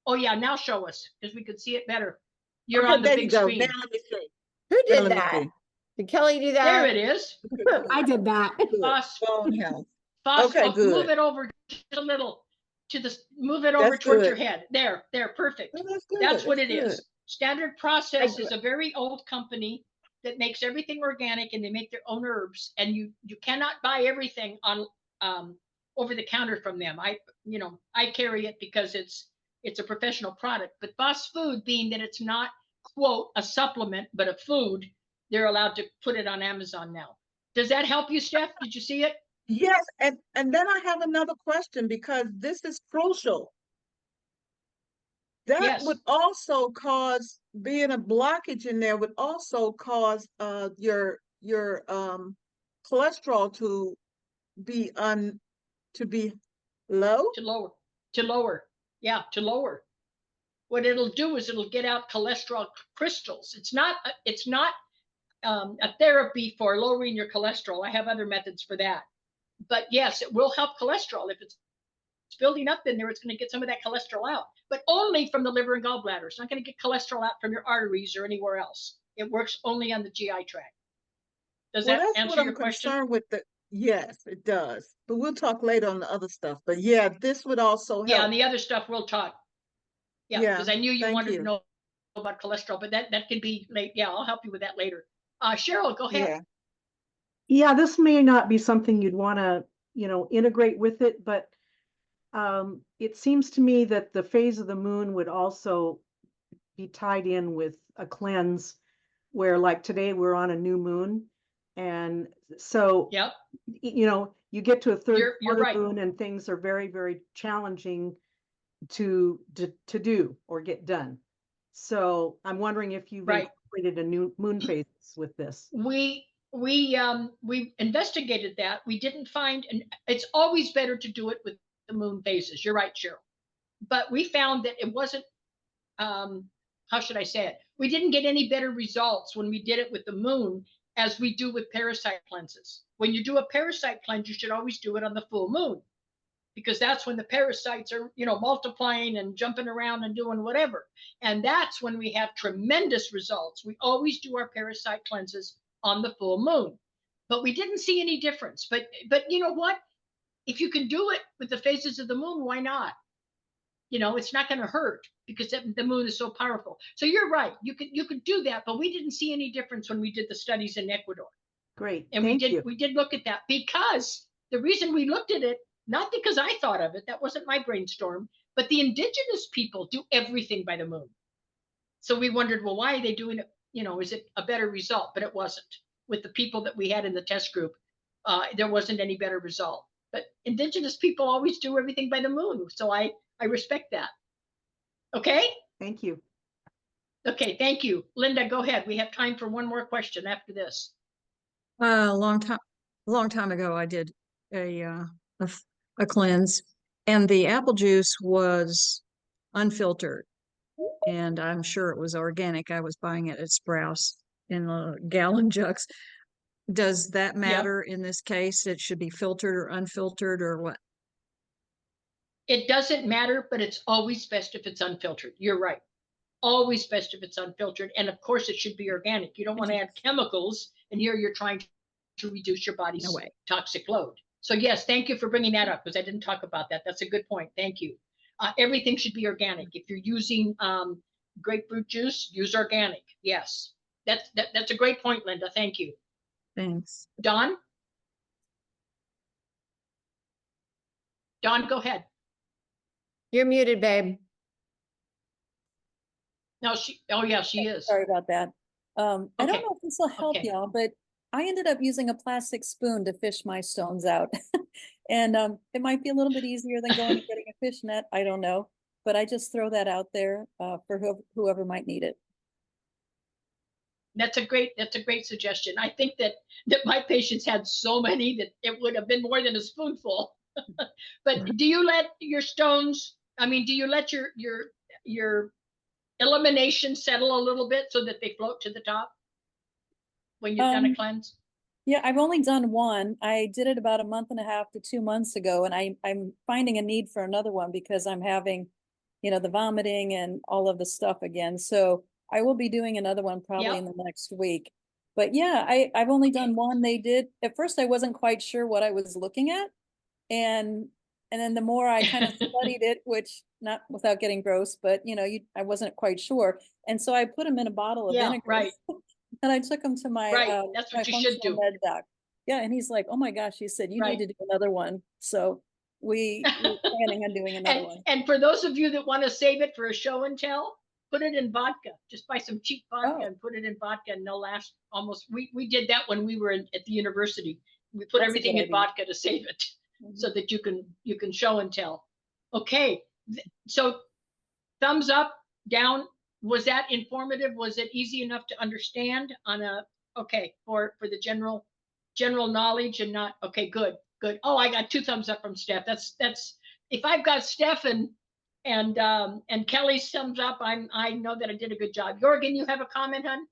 Oh yeah, now show us, because we could see it better. You're on the big screen. Now let me see. Who did that? Did Kelly do that? There it is. I did that. Bone health. Okay, good. Move it over just a little move it over towards your head. There, perfect. Oh, that's what it is. Standard Process is a very old company that makes everything organic, and they make their own herbs, and you cannot buy everything on over the counter from them. I carry it because it's a professional product. But Boss Food, being that it's not, quote, a supplement but a food, they're allowed to put it on Amazon now. Does that help you, Steph? Did you see it? Yes, and then I have another question, because this is crucial. That would also cause, being a blockage in there would also cause your cholesterol to be low? To lower. Yeah, to lower. what it'll do is it'll get out cholesterol crystals. It's not a therapy for lowering your cholesterol. I have other methods for that. But yes, it will help cholesterol. If it's building up in there, it's going to get some of that cholesterol out, but only from the liver and gallbladder. It's not going to get cholesterol out from your arteries or anywhere else. It works only on the GI tract. Does Well, that that's answer what your I'm question? concerned with. Yes, it does. But we'll talk later on the other stuff. But yeah, this would also Yeah, help. and the other stuff we'll talk. Yeah, Yeah, because I knew you thank wanted you. to know about cholesterol, but that can be late. Yeah, I'll help you with that later. Cheryl, go ahead. Yeah. Yeah, this may not be something you'd want to, integrate with it, but it seems to me that the phase of the moon would also be tied in with a cleanse where, like, today we're on a new moon. And so, Yep, you get to a third you're quarter right. moon and things are very, very challenging to do or get done. So I'm wondering if you've Right. incorporated a new moon phase with this. We investigated that. We didn't find, and it's always better to do it with the moon phases. You're right, Cheryl. But we found that it wasn't, how should I say it? We didn't get any better results when we did it with the moon as we do with parasite cleanses. When you do a parasite cleanse, you should always do it on the full moon, because that's when the parasites are, multiplying and jumping around and doing whatever. And that's when we have tremendous results. We always do our parasite cleanses on the full moon, but we didn't see any difference. But you know what? If you can do it with the phases of the moon, why not? It's not going to hurt because the moon is so powerful. So you're right. You could do that, but we didn't see any difference when we did the studies in Ecuador. Great. And Thank you. we did look at that, because the reason we looked at it, not because I thought of it, that wasn't my brainstorm, but the indigenous people do everything by the moon. So we wondered, well, why are they doing it? Is it a better result? But it wasn't. With the people that we had in the test group, there wasn't any better result. But indigenous people always do everything by the moon. So I respect that. Okay? Thank you. Okay, thank you. Linda, go ahead. We have time for one more question after this. A long time ago, I did a cleanse, and the apple juice was unfiltered, and I'm sure it was organic. I was buying it at Sprouts in gallon jugs. Does that matter in this case? It should be filtered or unfiltered or what? It doesn't matter, but it's always best if it's unfiltered. You're right. Always best if it's unfiltered. And of course, it should be organic. You don't want to add chemicals, and here you're trying to reduce your body's toxic load. So yes, thank you for bringing that up, because I didn't talk about that. That's a good point. Thank you. Everything should be organic. If you're using grapefruit juice, use organic. Yes, that's a great point, Linda. Thank you. Thanks. Dawn, go ahead. You're muted, babe. No, she is. Sorry about that. I don't Okay. know if this will help Okay. y'all, but I ended up using a plastic spoon to fish my stones out. And it might be a little bit easier than going and getting a fish net. I don't know. But I just throw that out there for whoever might need it. That's a great suggestion. I think that my patients had so many that it would have been more than a spoonful. But do you let your stones, do you let your elimination settle a little bit so that they float to the top when you've done a cleanse? Yeah, I've only done one. I did it about a month and a half to 2 months ago, and I'm finding a need for another one because I'm having, the vomiting and all of the stuff again. So I will be doing another one probably in the next week. But yeah, I've only done one. At first I wasn't quite sure what I was looking at. And then the more I kind of studied it, which not without getting gross, but I wasn't quite sure. And so I put them in a bottle of vinegar. Right. And I took them to my, That's my what you should do. med doc. Yeah. And he's like, oh my gosh, he said, you need to do another one. So we're planning on doing another one. And for those of you that want to save it for a show and tell, put it in vodka. Just buy some cheap vodka and put it in vodka, and they'll last almost. We did that when we were at the university. We put everything in vodka to save it, so that you can show and tell. Okay, so thumbs up, down. Was that informative? Was it easy enough to understand on for the general knowledge and not okay? Good. Oh, I got 2 thumbs up from Steph. That's if I've got Steph and And Kelly sums up, I know that I did a good job. Jorgen, you have a comment, hon?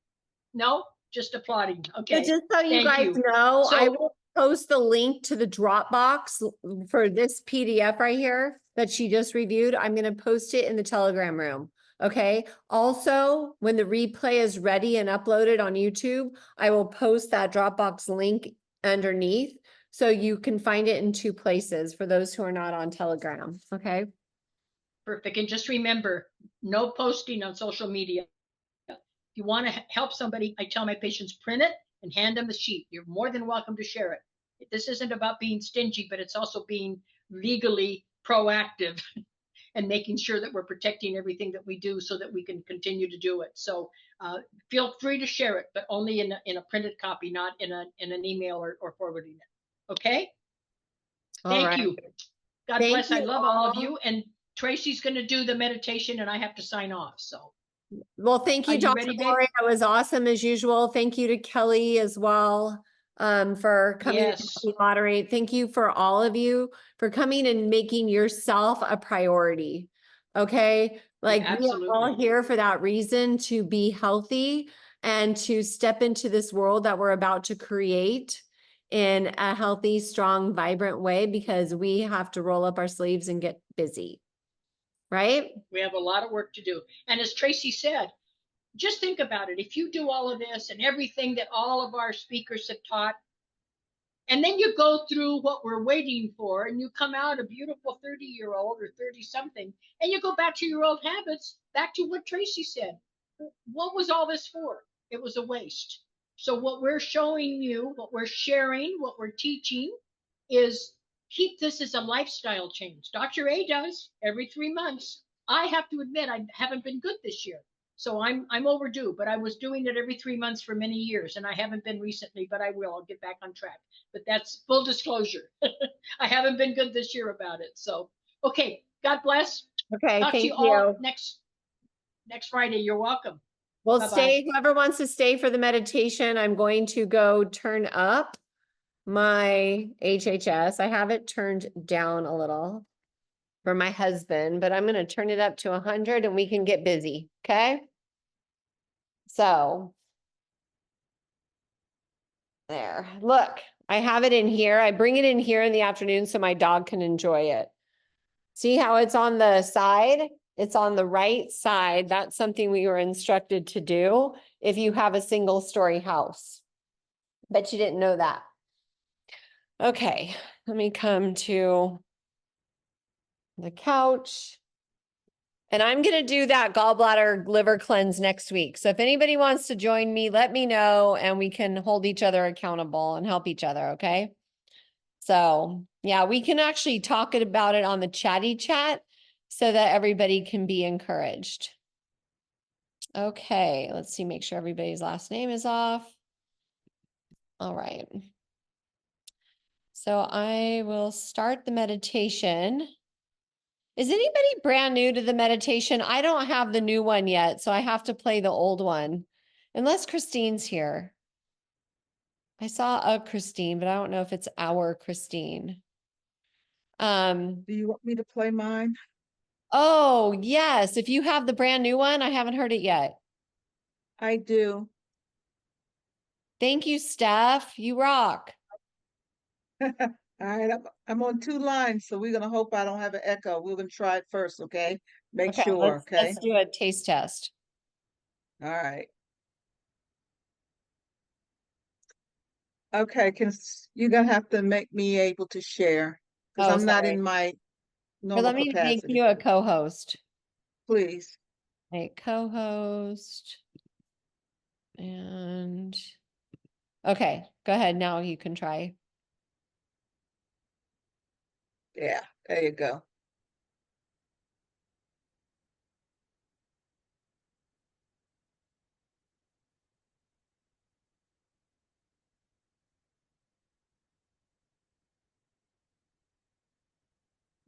No? Just applauding. So Okay. just so you Thank guys you. know, I So- will post the link to the Dropbox for this PDF right here that she just reviewed. I'm going to post it in the Telegram room. Okay. Also, when the replay is ready and uploaded on YouTube, I will post that Dropbox link underneath so you can find it in two places for those who are not on Telegram. Okay. Perfect. And just remember, no posting on social media. If you want to help somebody, I tell my patients, print it and hand them the sheet. You're more than welcome to share it. This isn't about being stingy, but it's also being legally proactive and making sure that we're protecting everything that we do so that we can continue to do it. So feel free to share it, but only in a printed copy, not in an email or forwarding it. Okay? Thank you. God Thank bless. I you love all of all. you. And Tracee's going to do the meditation and I have to sign off. So Well, thank Are you, you Dr. ready, babe? Gloria. It was awesome as usual. Thank you to Kelly as well, for coming Yes. to moderate. Thank you for all of you for coming and making yourself a priority. Okay. Like we are absolutely. all here for that reason, to be healthy and to step into this world that we're about to create in a healthy, strong, vibrant way, because we have to roll up our sleeves and get busy. Right? We have a lot of work to do. And as Tracee said, just think about it. If you do all of this and everything that all of our speakers have taught, and then you go through what we're waiting for, and you come out a beautiful 30-year-old or 30-something, and you go back to your old habits, back to what Tracee said. What was all this for? It was a waste. So what we're showing you, what we're sharing, what we're teaching is keep this as a lifestyle change. Dr. A does every 3 months. I have to admit, I haven't been good this year. So I'm overdue, but I was doing it every 3 months for many years, and I haven't been recently, but I will. I'll get back on track. But that's full disclosure. I haven't been good this year about it. So, okay, God bless. Okay. Talk to Thank you all you. next Friday. You're welcome. Well, Bye-bye. stay, whoever wants to stay for the meditation, I'm going to go turn up my HHS. I have it turned down a little for my husband, but I'm going to turn it up to 100 and we can get busy. Okay. So there, look, I have it in here. I bring it in here in the afternoon so my dog can enjoy it. See how it's on the side? It's on the right side. That's something we were instructed to do if you have a single story house. Bet you didn't know that. Okay, let me come to the couch. And I'm going to do that gallbladder liver cleanse next week. So if anybody wants to join me, let me know and we can hold each other accountable and help each other, okay? So yeah, we can actually talk about it on the chatty chat so that everybody can be encouraged. Okay, let's see, make sure everybody's last name is off. All right. So I will start the meditation. Is anybody brand new to the meditation? I don't have the new one yet, so I have to play the old one. Unless Christine's here. I saw a Christine, but I don't know if it's our Christine. Do you want me to play mine? Oh, yes. If you have the brand new one, I haven't heard it yet. I do. Thank you, Steph. You rock. All right, I'm on 2 lines, so we're gonna hope I don't have an echo. We're gonna try it first, okay? Make Okay, sure, okay? let's do a taste test. All right. Okay, you're gonna have to make me able to share because Oh, I'm not sorry. in my Here, normal let me make capacity. you a co-host. Please. A co-host. And okay, go ahead. Now you can try. Yeah, there you go.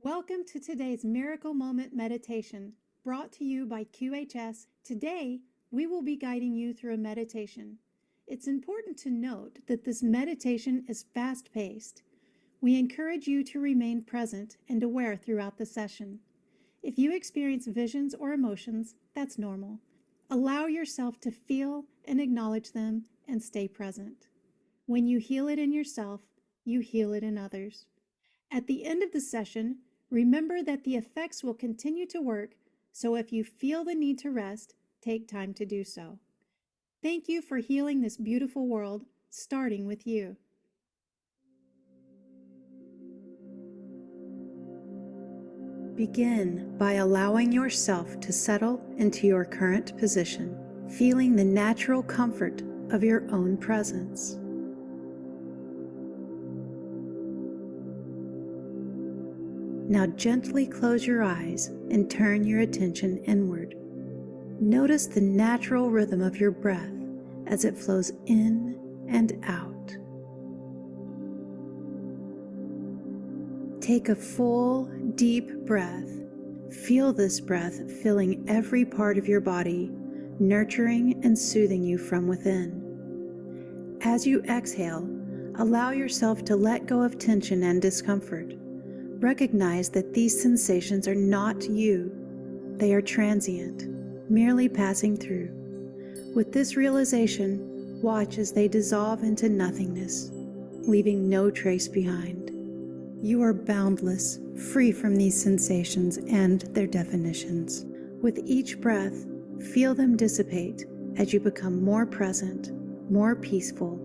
Welcome to today's Miracle Moment Meditation, brought to you by QHS. Today, we will be guiding you through a meditation. It's important to note that this meditation is fast-paced. We encourage you to remain present and aware throughout the session. If you experience visions or emotions, that's normal. Allow yourself to feel and acknowledge them and stay present. When you heal it in yourself, you heal it in others. At the end of the session, remember that the effects will continue to work, so if you feel the need to rest, take time to do so. Thank you for healing this beautiful world, starting with you. Begin by allowing yourself to settle into your current position, feeling the natural comfort of your own presence. Now gently close your eyes and turn your attention inward. Notice the natural rhythm of your breath as it flows in and out. Take a full, deep breath. Feel this breath filling every part of your body, nurturing and soothing you from within. As you exhale, allow yourself to let go of tension and discomfort. Recognize that these sensations are not you. They are transient, merely passing through. With this realization, watch as they dissolve into nothingness, leaving no trace behind. You are boundless, free from these sensations and their definitions. With each breath, feel them dissipate as you become more present, more peaceful,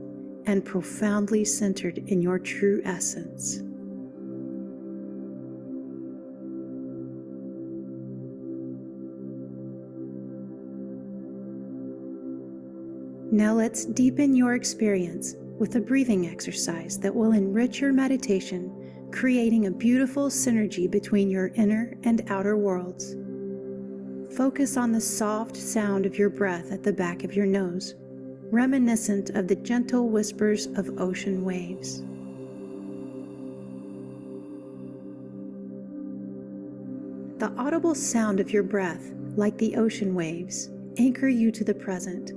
and profoundly centered in your true essence. Now let's deepen your experience with a breathing exercise that will enrich your meditation, creating a beautiful synergy between your inner and outer worlds. Focus on the soft sound of your breath at the back of your nose, reminiscent of the gentle whispers of ocean waves. The audible sound of your breath, like the ocean waves, anchor you to the present,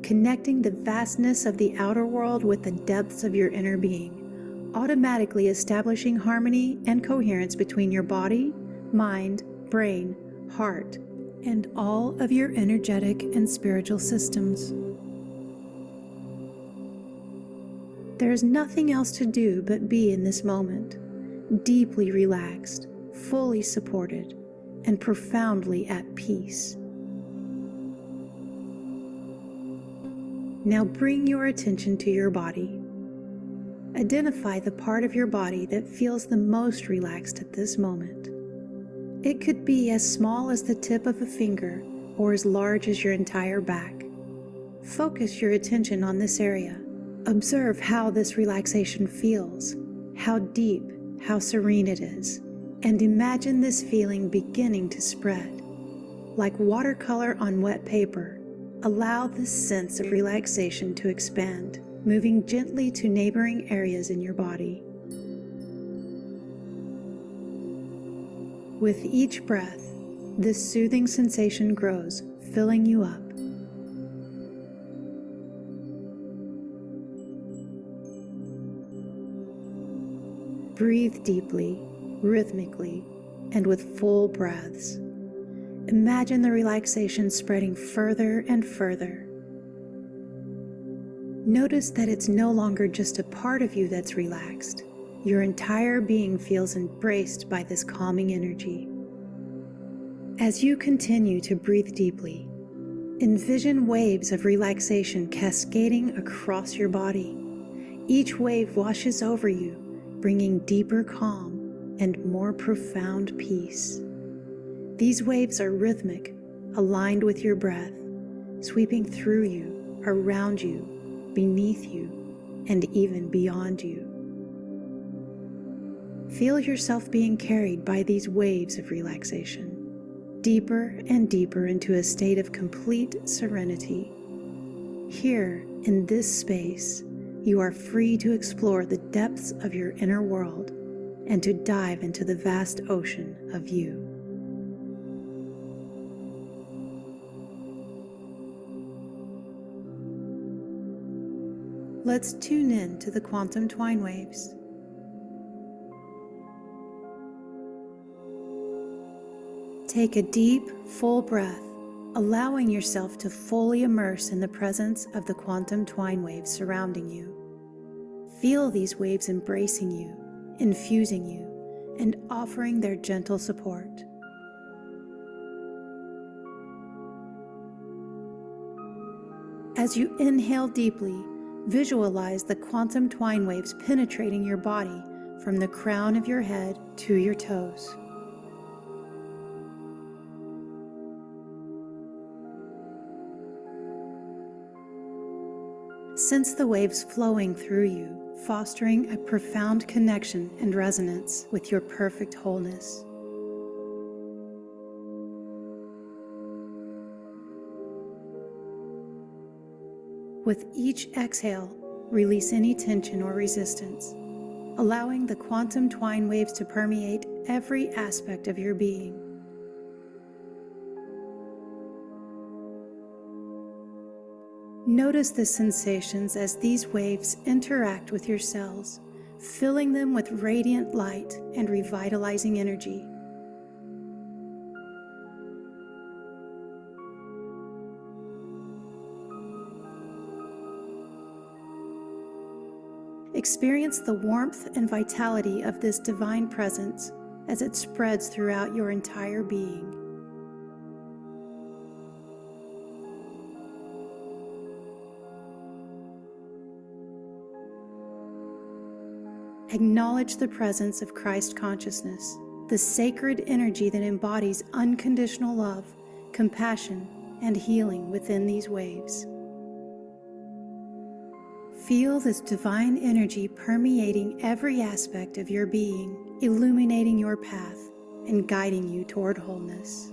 connecting the vastness of the outer world with the depths of your inner being, automatically establishing harmony and coherence between your body, mind, brain, heart, and all of your energetic and spiritual systems. There is nothing else to do but be in this moment, deeply relaxed, fully supported, and profoundly at peace. Now bring your attention to your body. Identify the part of your body that feels the most relaxed at this moment. It could be as small as the tip of a finger or as large as your entire back. Focus your attention on this area. Observe how this relaxation feels, how deep, how serene it is, and imagine this feeling beginning to spread. Like watercolor on wet paper, allow this sense of relaxation to expand, moving gently to neighboring areas in your body. With each breath, this soothing sensation grows, filling you up. Breathe deeply, rhythmically, and with full breaths. Imagine the relaxation spreading further and further. Notice that it's no longer just a part of you that's relaxed. Your entire being feels embraced by this calming energy. As you continue to breathe deeply, envision waves of relaxation cascading across your body. Each wave washes over you, bringing deeper calm and more profound peace. These waves are rhythmic, aligned with your breath, sweeping through you, around you, beneath you, and even beyond you. Feel yourself being carried by these waves of relaxation, deeper and deeper into a state of complete serenity. Here, in this space, you are free to explore the depths of your inner world and to dive into the vast ocean of you. Let's tune in to the quantum twine waves. Take a deep, full breath, allowing yourself to fully immerse in the presence of the quantum twine waves surrounding you. Feel these waves embracing you, infusing you, and offering their gentle support. As you inhale deeply, visualize the quantum twine waves penetrating your body from the crown of your head to your toes. Sense the waves flowing through you, fostering a profound connection and resonance with your perfect wholeness. With each exhale, release any tension or resistance, allowing the quantum twine waves to permeate every aspect of your being. Notice the sensations as these waves interact with your cells, filling them with radiant light and revitalizing energy. Experience the warmth and vitality of this divine presence as it spreads throughout your entire being. Acknowledge the presence of Christ consciousness, the sacred energy that embodies unconditional love, compassion, and healing within these waves. Feel this divine energy permeating every aspect of your being, illuminating your path and guiding you toward wholeness.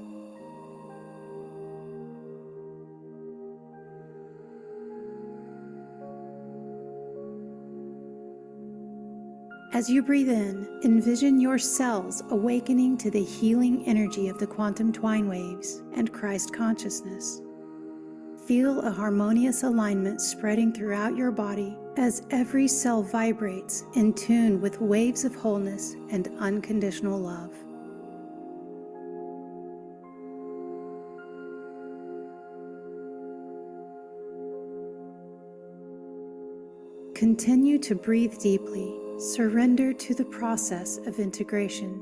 As you breathe in, envision your cells awakening to the healing energy of the quantum twine waves and Christ consciousness. Feel a harmonious alignment spreading throughout your body as every cell vibrates in tune with waves of wholeness and unconditional love. Continue to breathe deeply. Surrender to the process of integration.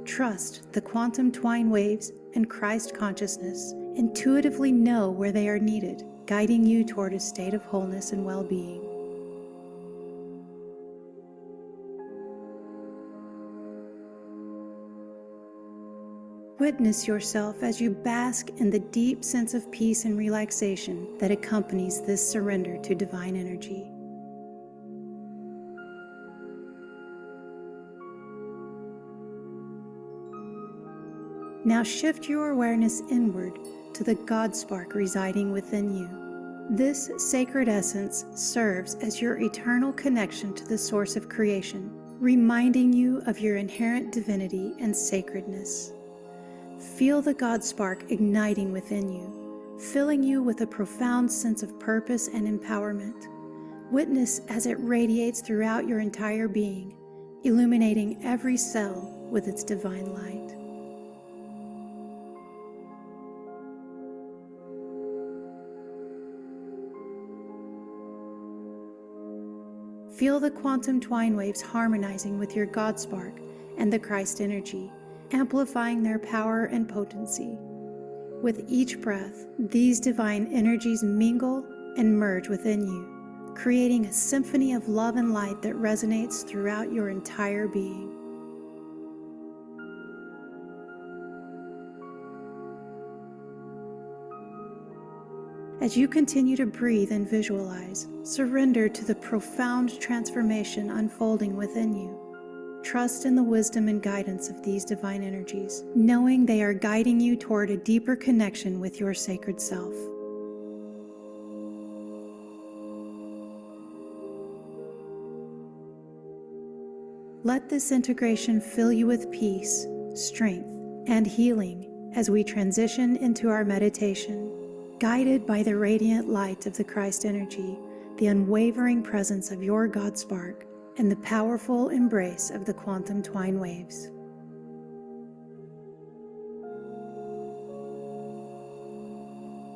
Trust the quantum twine waves and Christ consciousness. Intuitively know where they are needed, guiding you toward a state of wholeness and well-being. Witness yourself as you bask in the deep sense of peace and relaxation that accompanies this surrender to divine energy. Now shift your awareness inward to the God spark residing within you. This sacred essence serves as your eternal connection to the source of creation, reminding you of your inherent divinity and sacredness. Feel the God spark igniting within you, filling you with a profound sense of purpose and empowerment. Witness as it radiates throughout your entire being, illuminating every cell with its divine light. Feel the quantum twine waves harmonizing with your God spark and the Christ energy, amplifying their power and potency. With each breath, these divine energies mingle and merge within you, creating a symphony of love and light that resonates throughout your entire being. As you continue to breathe and visualize, surrender to the profound transformation unfolding within you. Trust in the wisdom and guidance of these divine energies, knowing they are guiding you toward a deeper connection with your sacred self. Let this integration fill you with peace, strength, and healing as we transition into our meditation. Guided by the radiant light of the Christ energy, the unwavering presence of your God spark, and the powerful embrace of the quantum twine waves.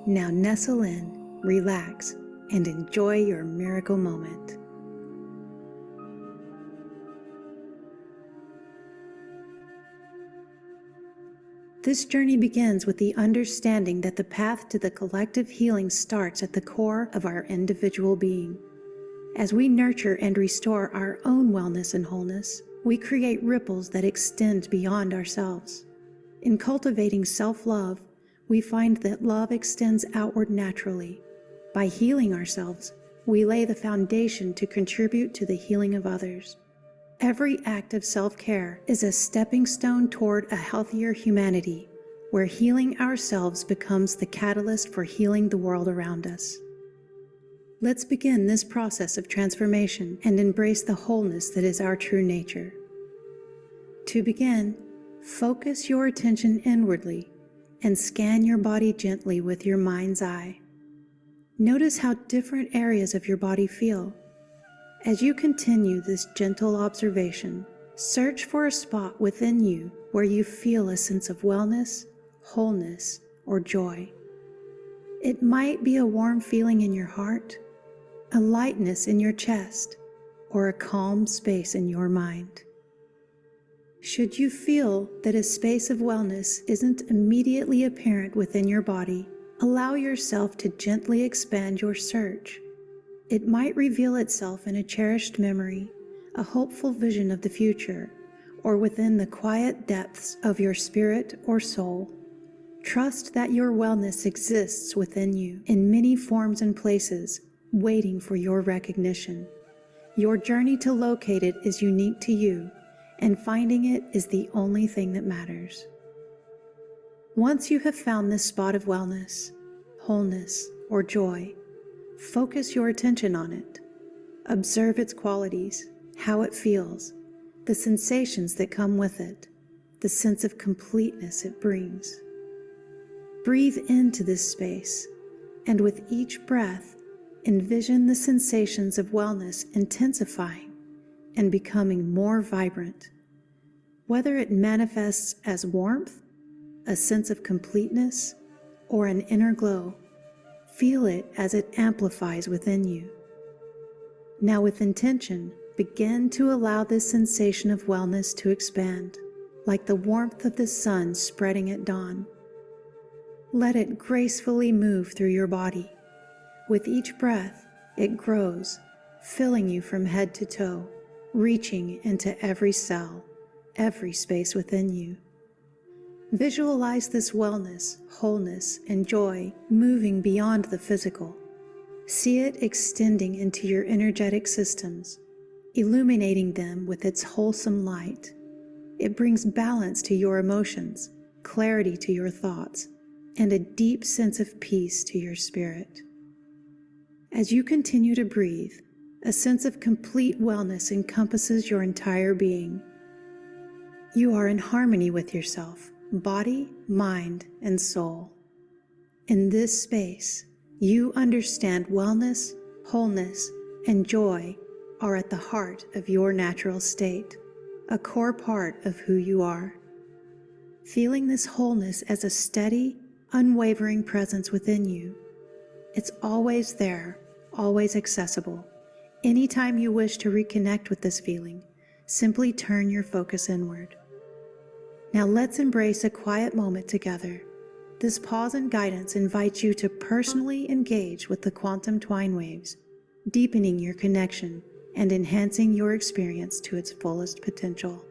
Now nestle in, relax, and enjoy your miracle moment. This journey begins with the understanding that the path to the collective healing starts at the core of our individual being. As we nurture and restore our own wellness and wholeness, we create ripples that extend beyond ourselves. In cultivating self-love, we find that love extends outward naturally. By healing ourselves, we lay the foundation to contribute to the healing of others. Every act of self-care is a stepping stone toward a healthier humanity, where healing ourselves becomes the catalyst for healing the world around us. Let's begin this process of transformation and embrace the wholeness that is our true nature. To begin, focus your attention inwardly and scan your body gently with your mind's eye. Notice how different areas of your body feel. As you continue this gentle observation, search for a spot within you where you feel a sense of wellness, wholeness, or joy. It might be a warm feeling in your heart, a lightness in your chest, or a calm space in your mind. Should you feel that a space of wellness isn't immediately apparent within your body, allow yourself to gently expand your search. It might reveal itself in a cherished memory, a hopeful vision of the future, or within the quiet depths of your spirit or soul. Trust that your wellness exists within you in many forms and places, waiting for your recognition. Your journey to locate it is unique to you, and finding it is the only thing that matters. Once you have found this spot of wellness, wholeness, or joy, focus your attention on it. Observe its qualities, how it feels, the sensations that come with it, the sense of completeness it brings. Breathe into this space, and with each breath, envision the sensations of wellness intensifying and becoming more vibrant. Whether it manifests as warmth, a sense of completeness, or an inner glow, feel it as it amplifies within you. Now, with intention, begin to allow this sensation of wellness to expand, like the warmth of the sun spreading at dawn. Let it gracefully move through your body. With each breath, it grows, filling you from head to toe, reaching into every cell, every space within you. Visualize this wellness, wholeness, and joy moving beyond the physical. See it extending into your energetic systems, illuminating them with its wholesome light. It brings balance to your emotions, clarity to your thoughts, and a deep sense of peace to your spirit. As you continue to breathe, a sense of complete wellness encompasses your entire being. You are in harmony with yourself, body, mind, and soul. In this space, you understand wellness, wholeness, and joy are at the heart of your natural state, a core part of who you are. Feeling this wholeness as a steady, unwavering presence within you. It's always there, always accessible. Anytime you wish to reconnect with this feeling, simply turn your focus inward. Now let's embrace a quiet moment together. This pause and guidance invites you to personally engage with the quantum twine waves, deepening your connection and enhancing your experience to its fullest potential.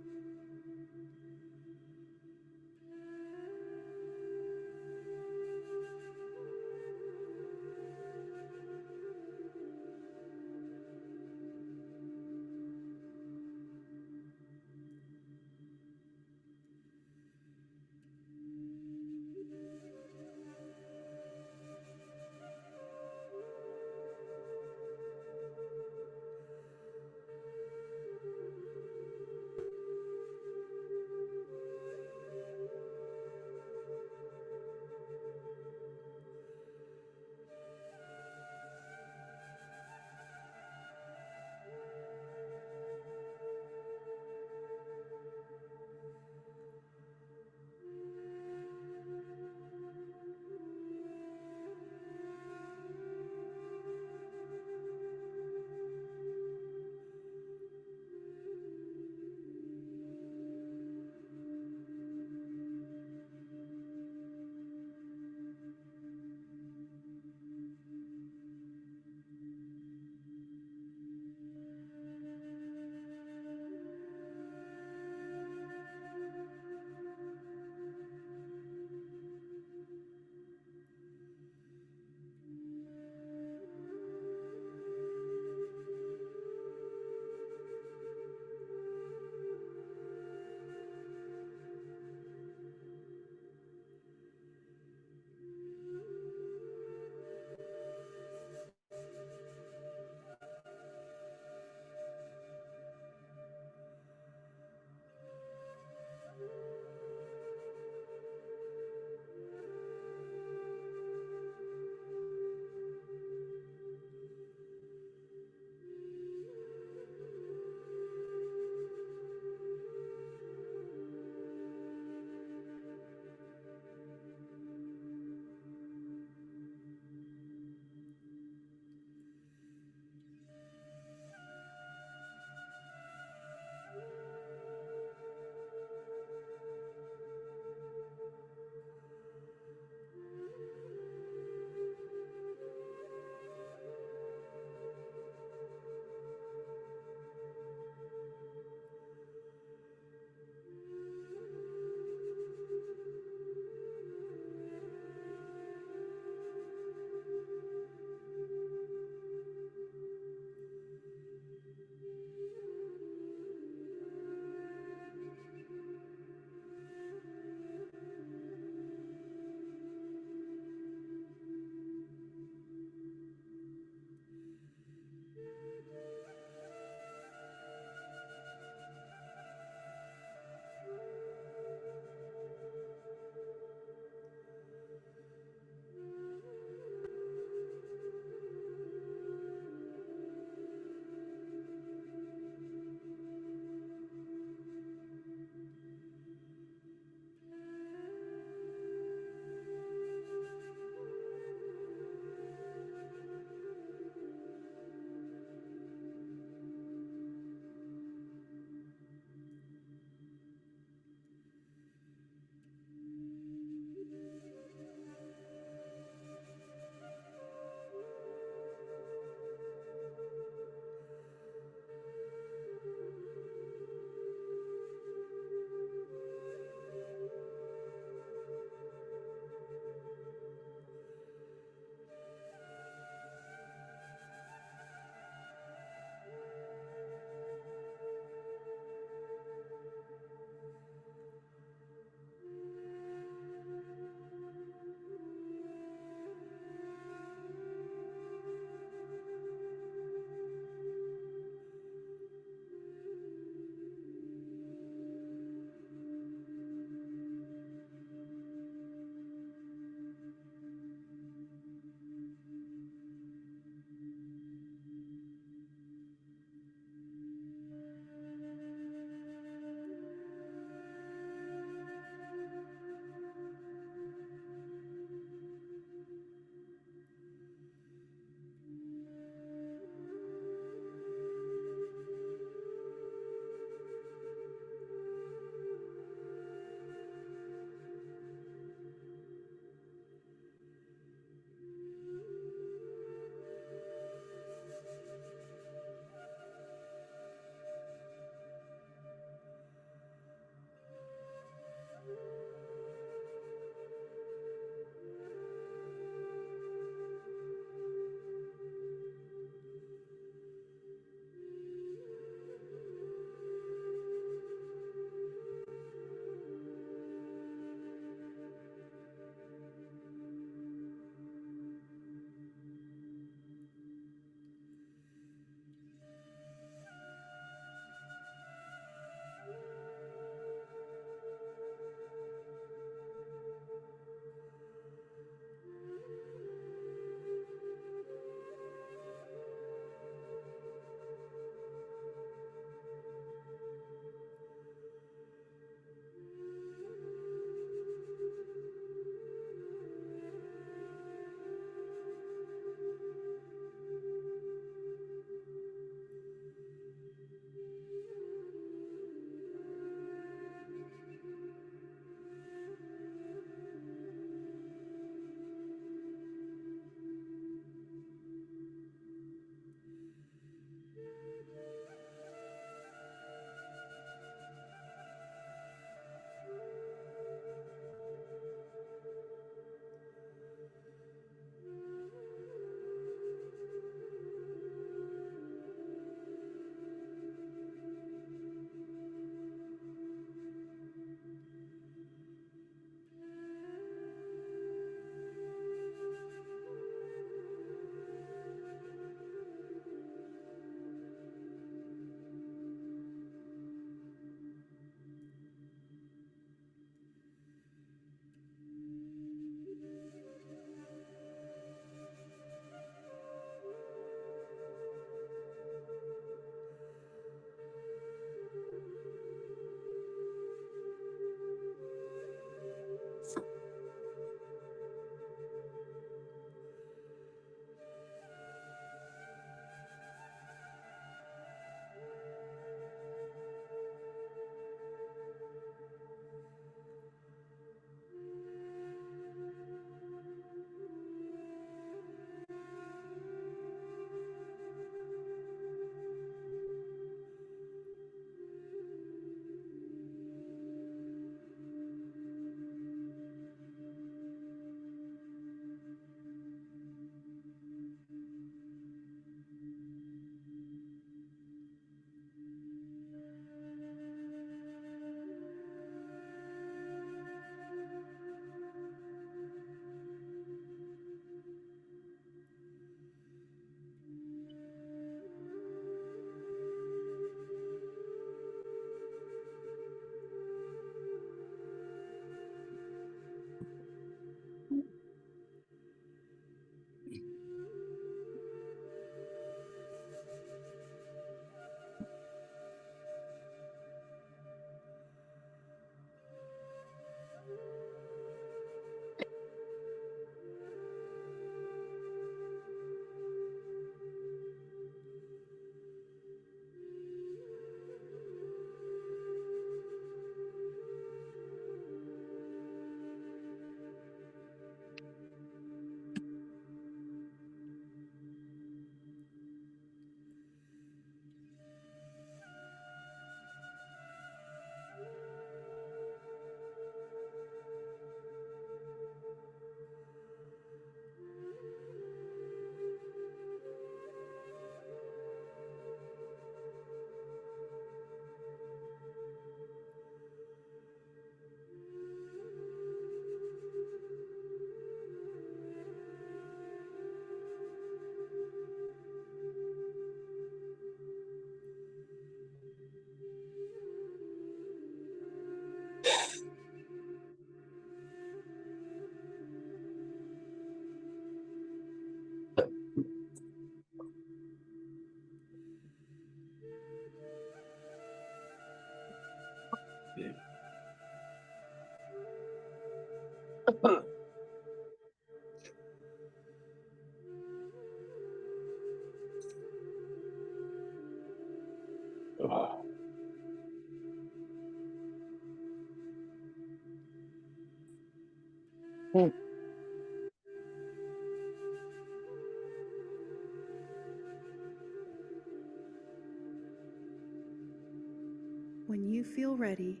When you feel ready,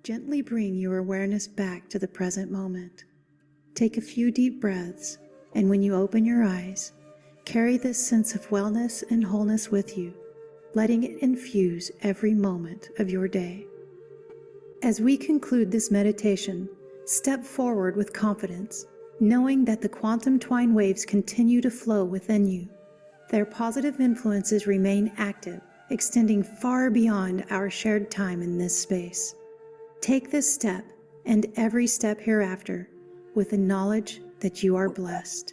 gently bring your awareness back to the present moment. Take a few deep breaths, and when you open your eyes, carry this sense of wellness and wholeness with you, letting it infuse every moment of your day. As we conclude this meditation, step forward with confidence, knowing that the quantum twine waves continue to flow within you. Their positive influences remain active, extending far beyond our shared time in this space. Take this step and every step hereafter with the knowledge that you are blessed.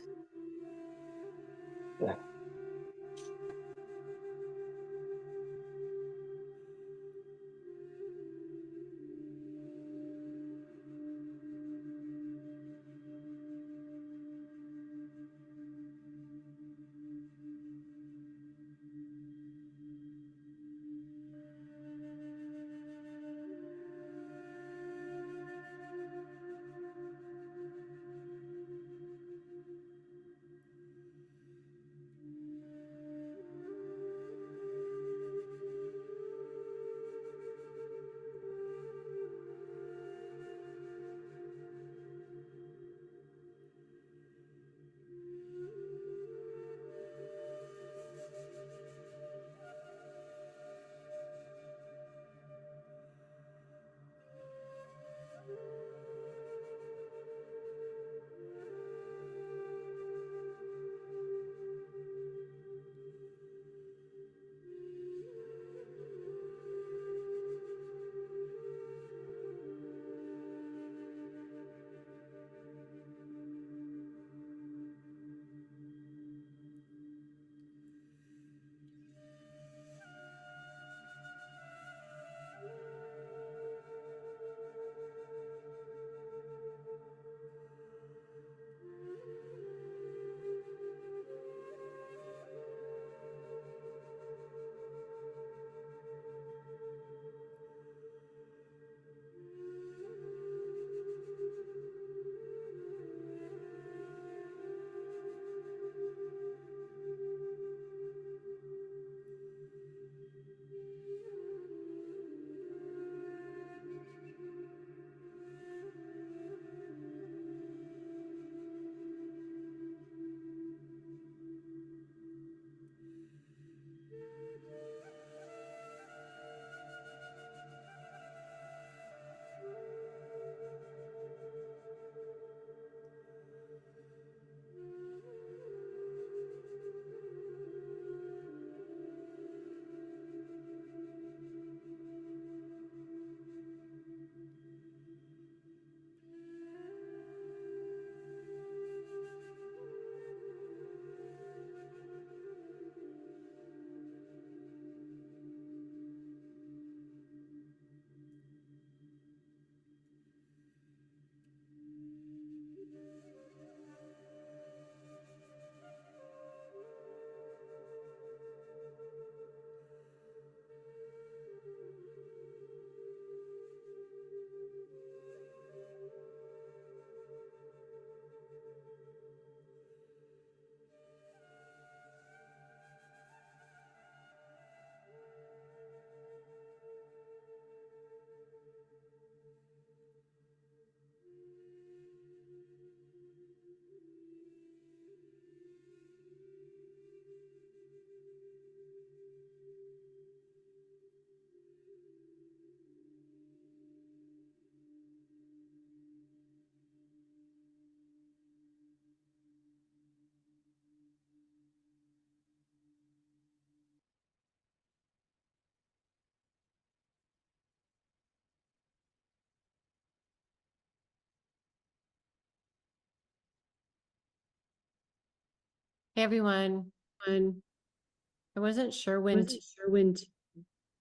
Hey everyone. I wasn't sure when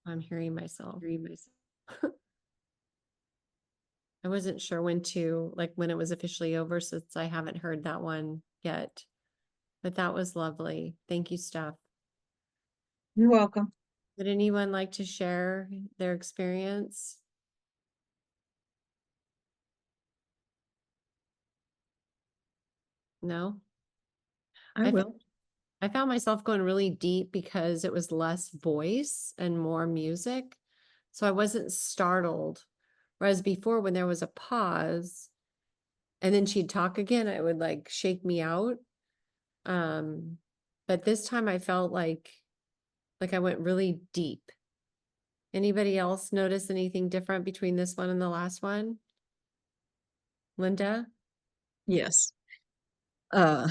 I'm hearing myself. I wasn't sure when it was officially over, since I haven't heard that one yet. But that was lovely. Thank you, Steph. You're welcome. Would anyone like to share their experience? No? I will. I found myself going really deep because it was less voice and more music. So I wasn't startled. Whereas before, when there was a pause and then she'd talk again, it would like shake me out. But this time I felt like I went really deep. Anybody else notice anything different between this one and the last one? Linda? Yes. I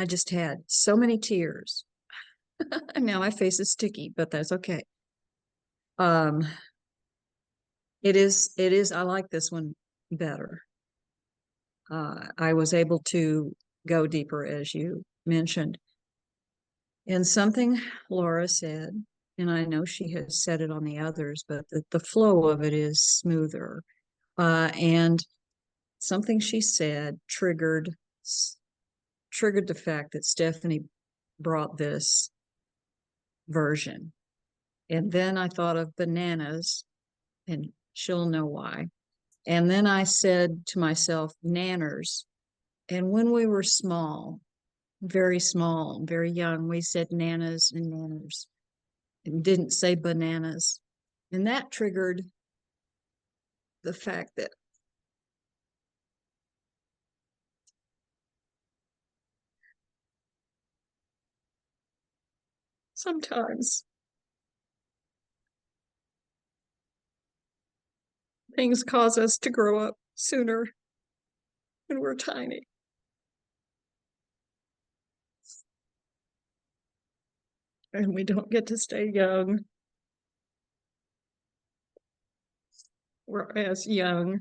just had so many tears. And now my face is sticky, but that's okay. It is, I like this one better. I was able to go deeper, as you mentioned. And something Laura said, and I know she has said it on the others, but the flow of it is smoother. And something she said triggered the fact that Stephanie brought this version. And then I thought of bananas, and she'll know why. And then I said to myself, nanners. And when we were small, very young, we said nanas and nanners and didn't say bananas. And that triggered the fact that sometimes things cause us to grow up sooner when we're tiny. And we don't get to stay young. We're as young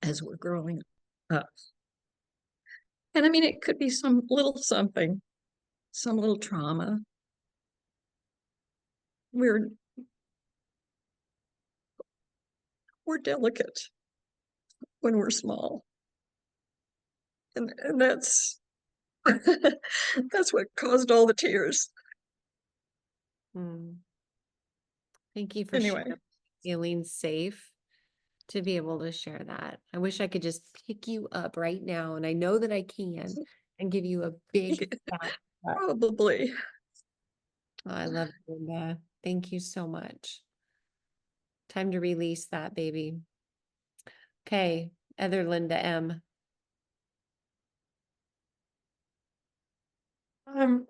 as we're growing up. And I mean, it could be some little something, some little trauma. We're delicate when we're small. And that's that's what caused all the tears. Thank you for Anyway. sharing. Feeling safe to be able to share that. I wish I could just pick you up right now, and I know that I can, and give you a big fat hug. Probably. Oh, I love you, Linda. Thank you so much. Time to release that, baby. Okay, other Linda M.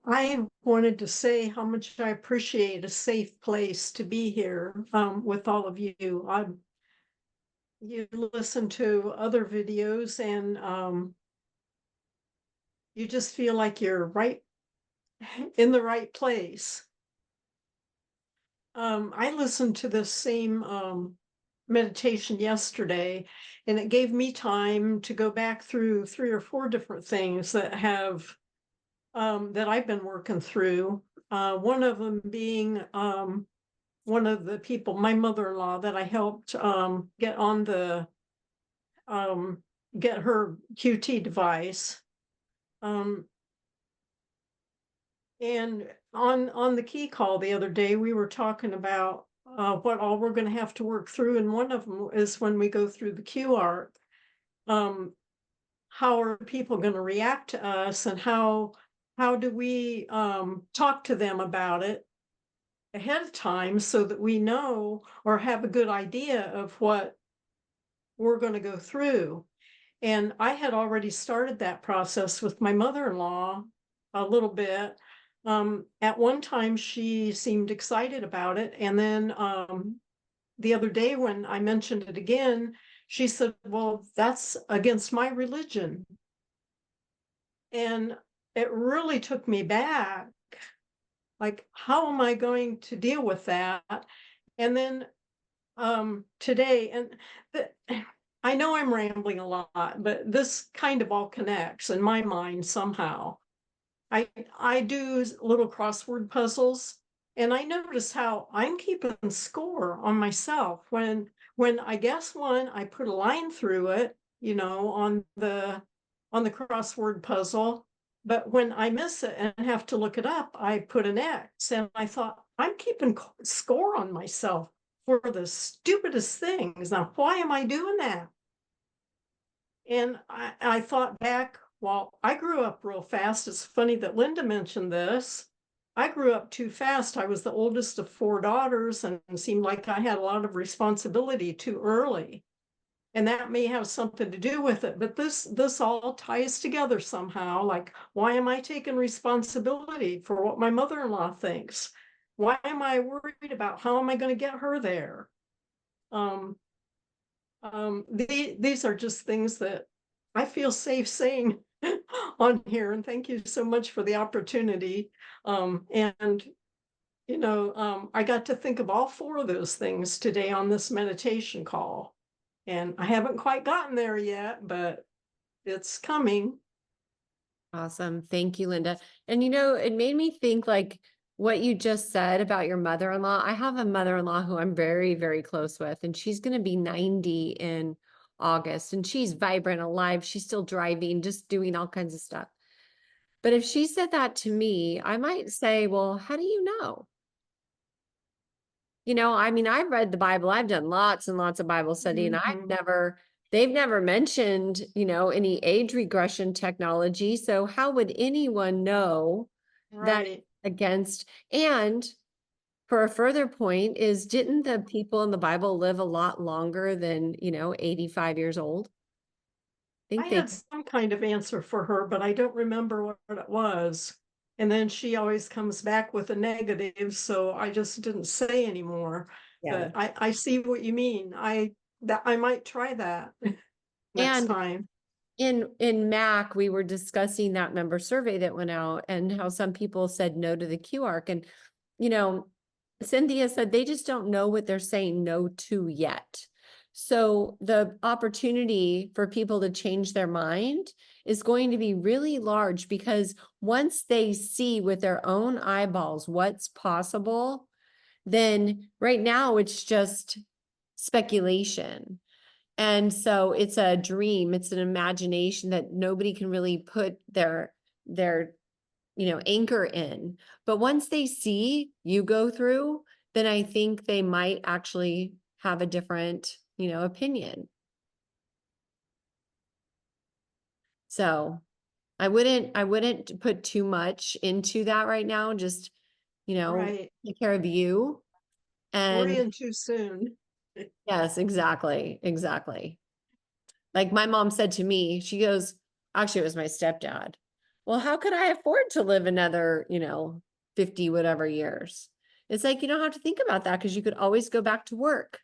I wanted to say how much I appreciate a safe place to be here with all of you. You listen to other videos and you just feel like you're right in the right place. I listened to this same meditation yesterday, and it gave me time to go back through 3 or 4 different things that have that I've been working through. One of them being one of the people, my mother-in-law, that I helped get on the get her QT device. And on the key call the other day, we were talking about what all we're going to have to work through, and one of them is when we go through the QR. How are people going to react to us, and how do we talk to them about it ahead of time so that we know or have a good idea of what we're going to go through. And I had already started that process with my mother-in-law a little bit. At one time, she seemed excited about it. And then the other day when I mentioned it again, she said, well, that's against my religion. And it really took me back. Like, how am I going to deal with that? And then today, and I know I'm rambling a lot, but this kind of all connects in my mind somehow. I do little crossword puzzles, And I notice how I'm keeping score on myself when I guess one, I put a line through it, you know, on the crossword puzzle. But when I miss it and have to look it up, I put an X. And I thought, I'm keeping score on myself for the stupidest things. Now, why am I doing that? And I thought back, well, I grew up real fast. It's funny that Linda mentioned this. I grew up too fast. I was the oldest of 4 daughters and seemed like I had a lot of responsibility too early. And that may have something to do with it, but this all ties together somehow. Like, why am I taking responsibility for what my mother-in-law thinks? Why am I worried about how am I going to get her there? These are just things that I feel safe saying on here, and thank you so much for the opportunity. And I got to think of all 4 of those things today on this meditation call, and I haven't quite gotten there yet, but it's coming. Awesome. Thank you, Linda. And it made me think like what you just said about your mother-in-law. I have a mother-in-law who I'm very, very close with, and she's going to be 90 in August, and she's vibrant, alive. She's still driving, just doing all kinds of stuff. But if she said that to me, I might say, well, how do you know? I mean, I've read the Bible. I've done lots and lots of Bible study, and they've never mentioned, any age regression technology. So how would anyone know that Right. against? And for a further point is, didn't the people in the Bible live a lot longer than, 85 years old? I had some kind of answer for her, but I don't remember what it was. And then she always comes back with a negative, so I just didn't say anymore. Yeah. But I see what you mean. I might try that next time. In MAC, we were discussing that member survey that went out and how some people said no to the QARC. And, Cynthia said they just don't know what they're saying no to yet. So the opportunity for people to change their mind is going to be really large, because once they see with their own eyeballs what's possible, then right now it's just speculation. And so it's a dream, it's an imagination that nobody can really put their anchor in. But once they see you go through, then I think they might actually have a different, opinion. So I wouldn't put too much into that right now. Just, Right. take care of you. And Worrying too soon. yes, exactly. Like my mom said to me, she goes, actually, it was my stepdad. Well, how could I afford to live another, 50 whatever years? It's like, you don't have to think about that, because you could always go back to work.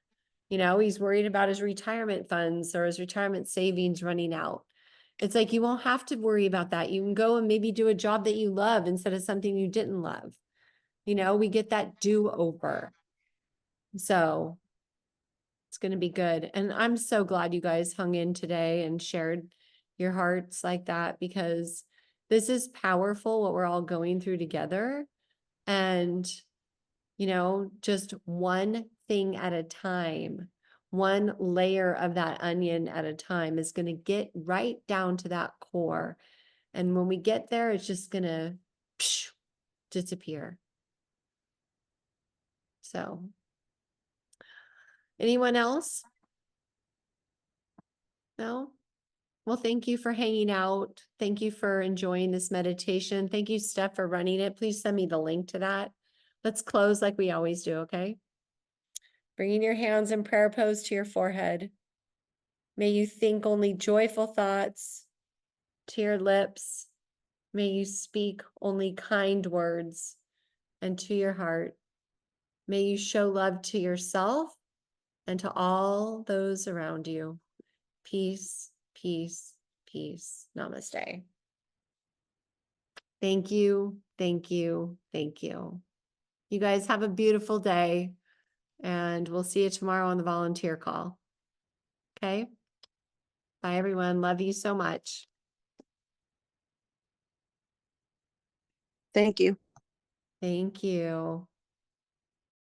He's worried about his retirement funds or his retirement savings running out. It's like, you won't have to worry about that. You can go and maybe do a job that you love instead of something you didn't love. We get that do-over. So it's going to be good. And I'm so glad you guys hung in today and shared your hearts like that, because this is powerful, what we're all going through together. And, just one thing at a time, one layer of that onion at a time is going to get right down to that core. And when we get there, it's just going to disappear. So, anyone else? No? Well, thank you for hanging out. Thank you for enjoying this meditation. Thank you, Steph, for running it. Please send me the link to that. Let's close like we always do, okay? Bringing your hands in prayer pose to your forehead. May you think only joyful thoughts to your lips. May you speak only kind words and to your heart. May you show love to yourself and to all those around you. Peace, peace, peace. Namaste. Thank you, thank you, thank you. You guys have a beautiful day, and we'll see you tomorrow on the volunteer call. Okay? Bye, everyone. Love you so much. Thank you. Thank you.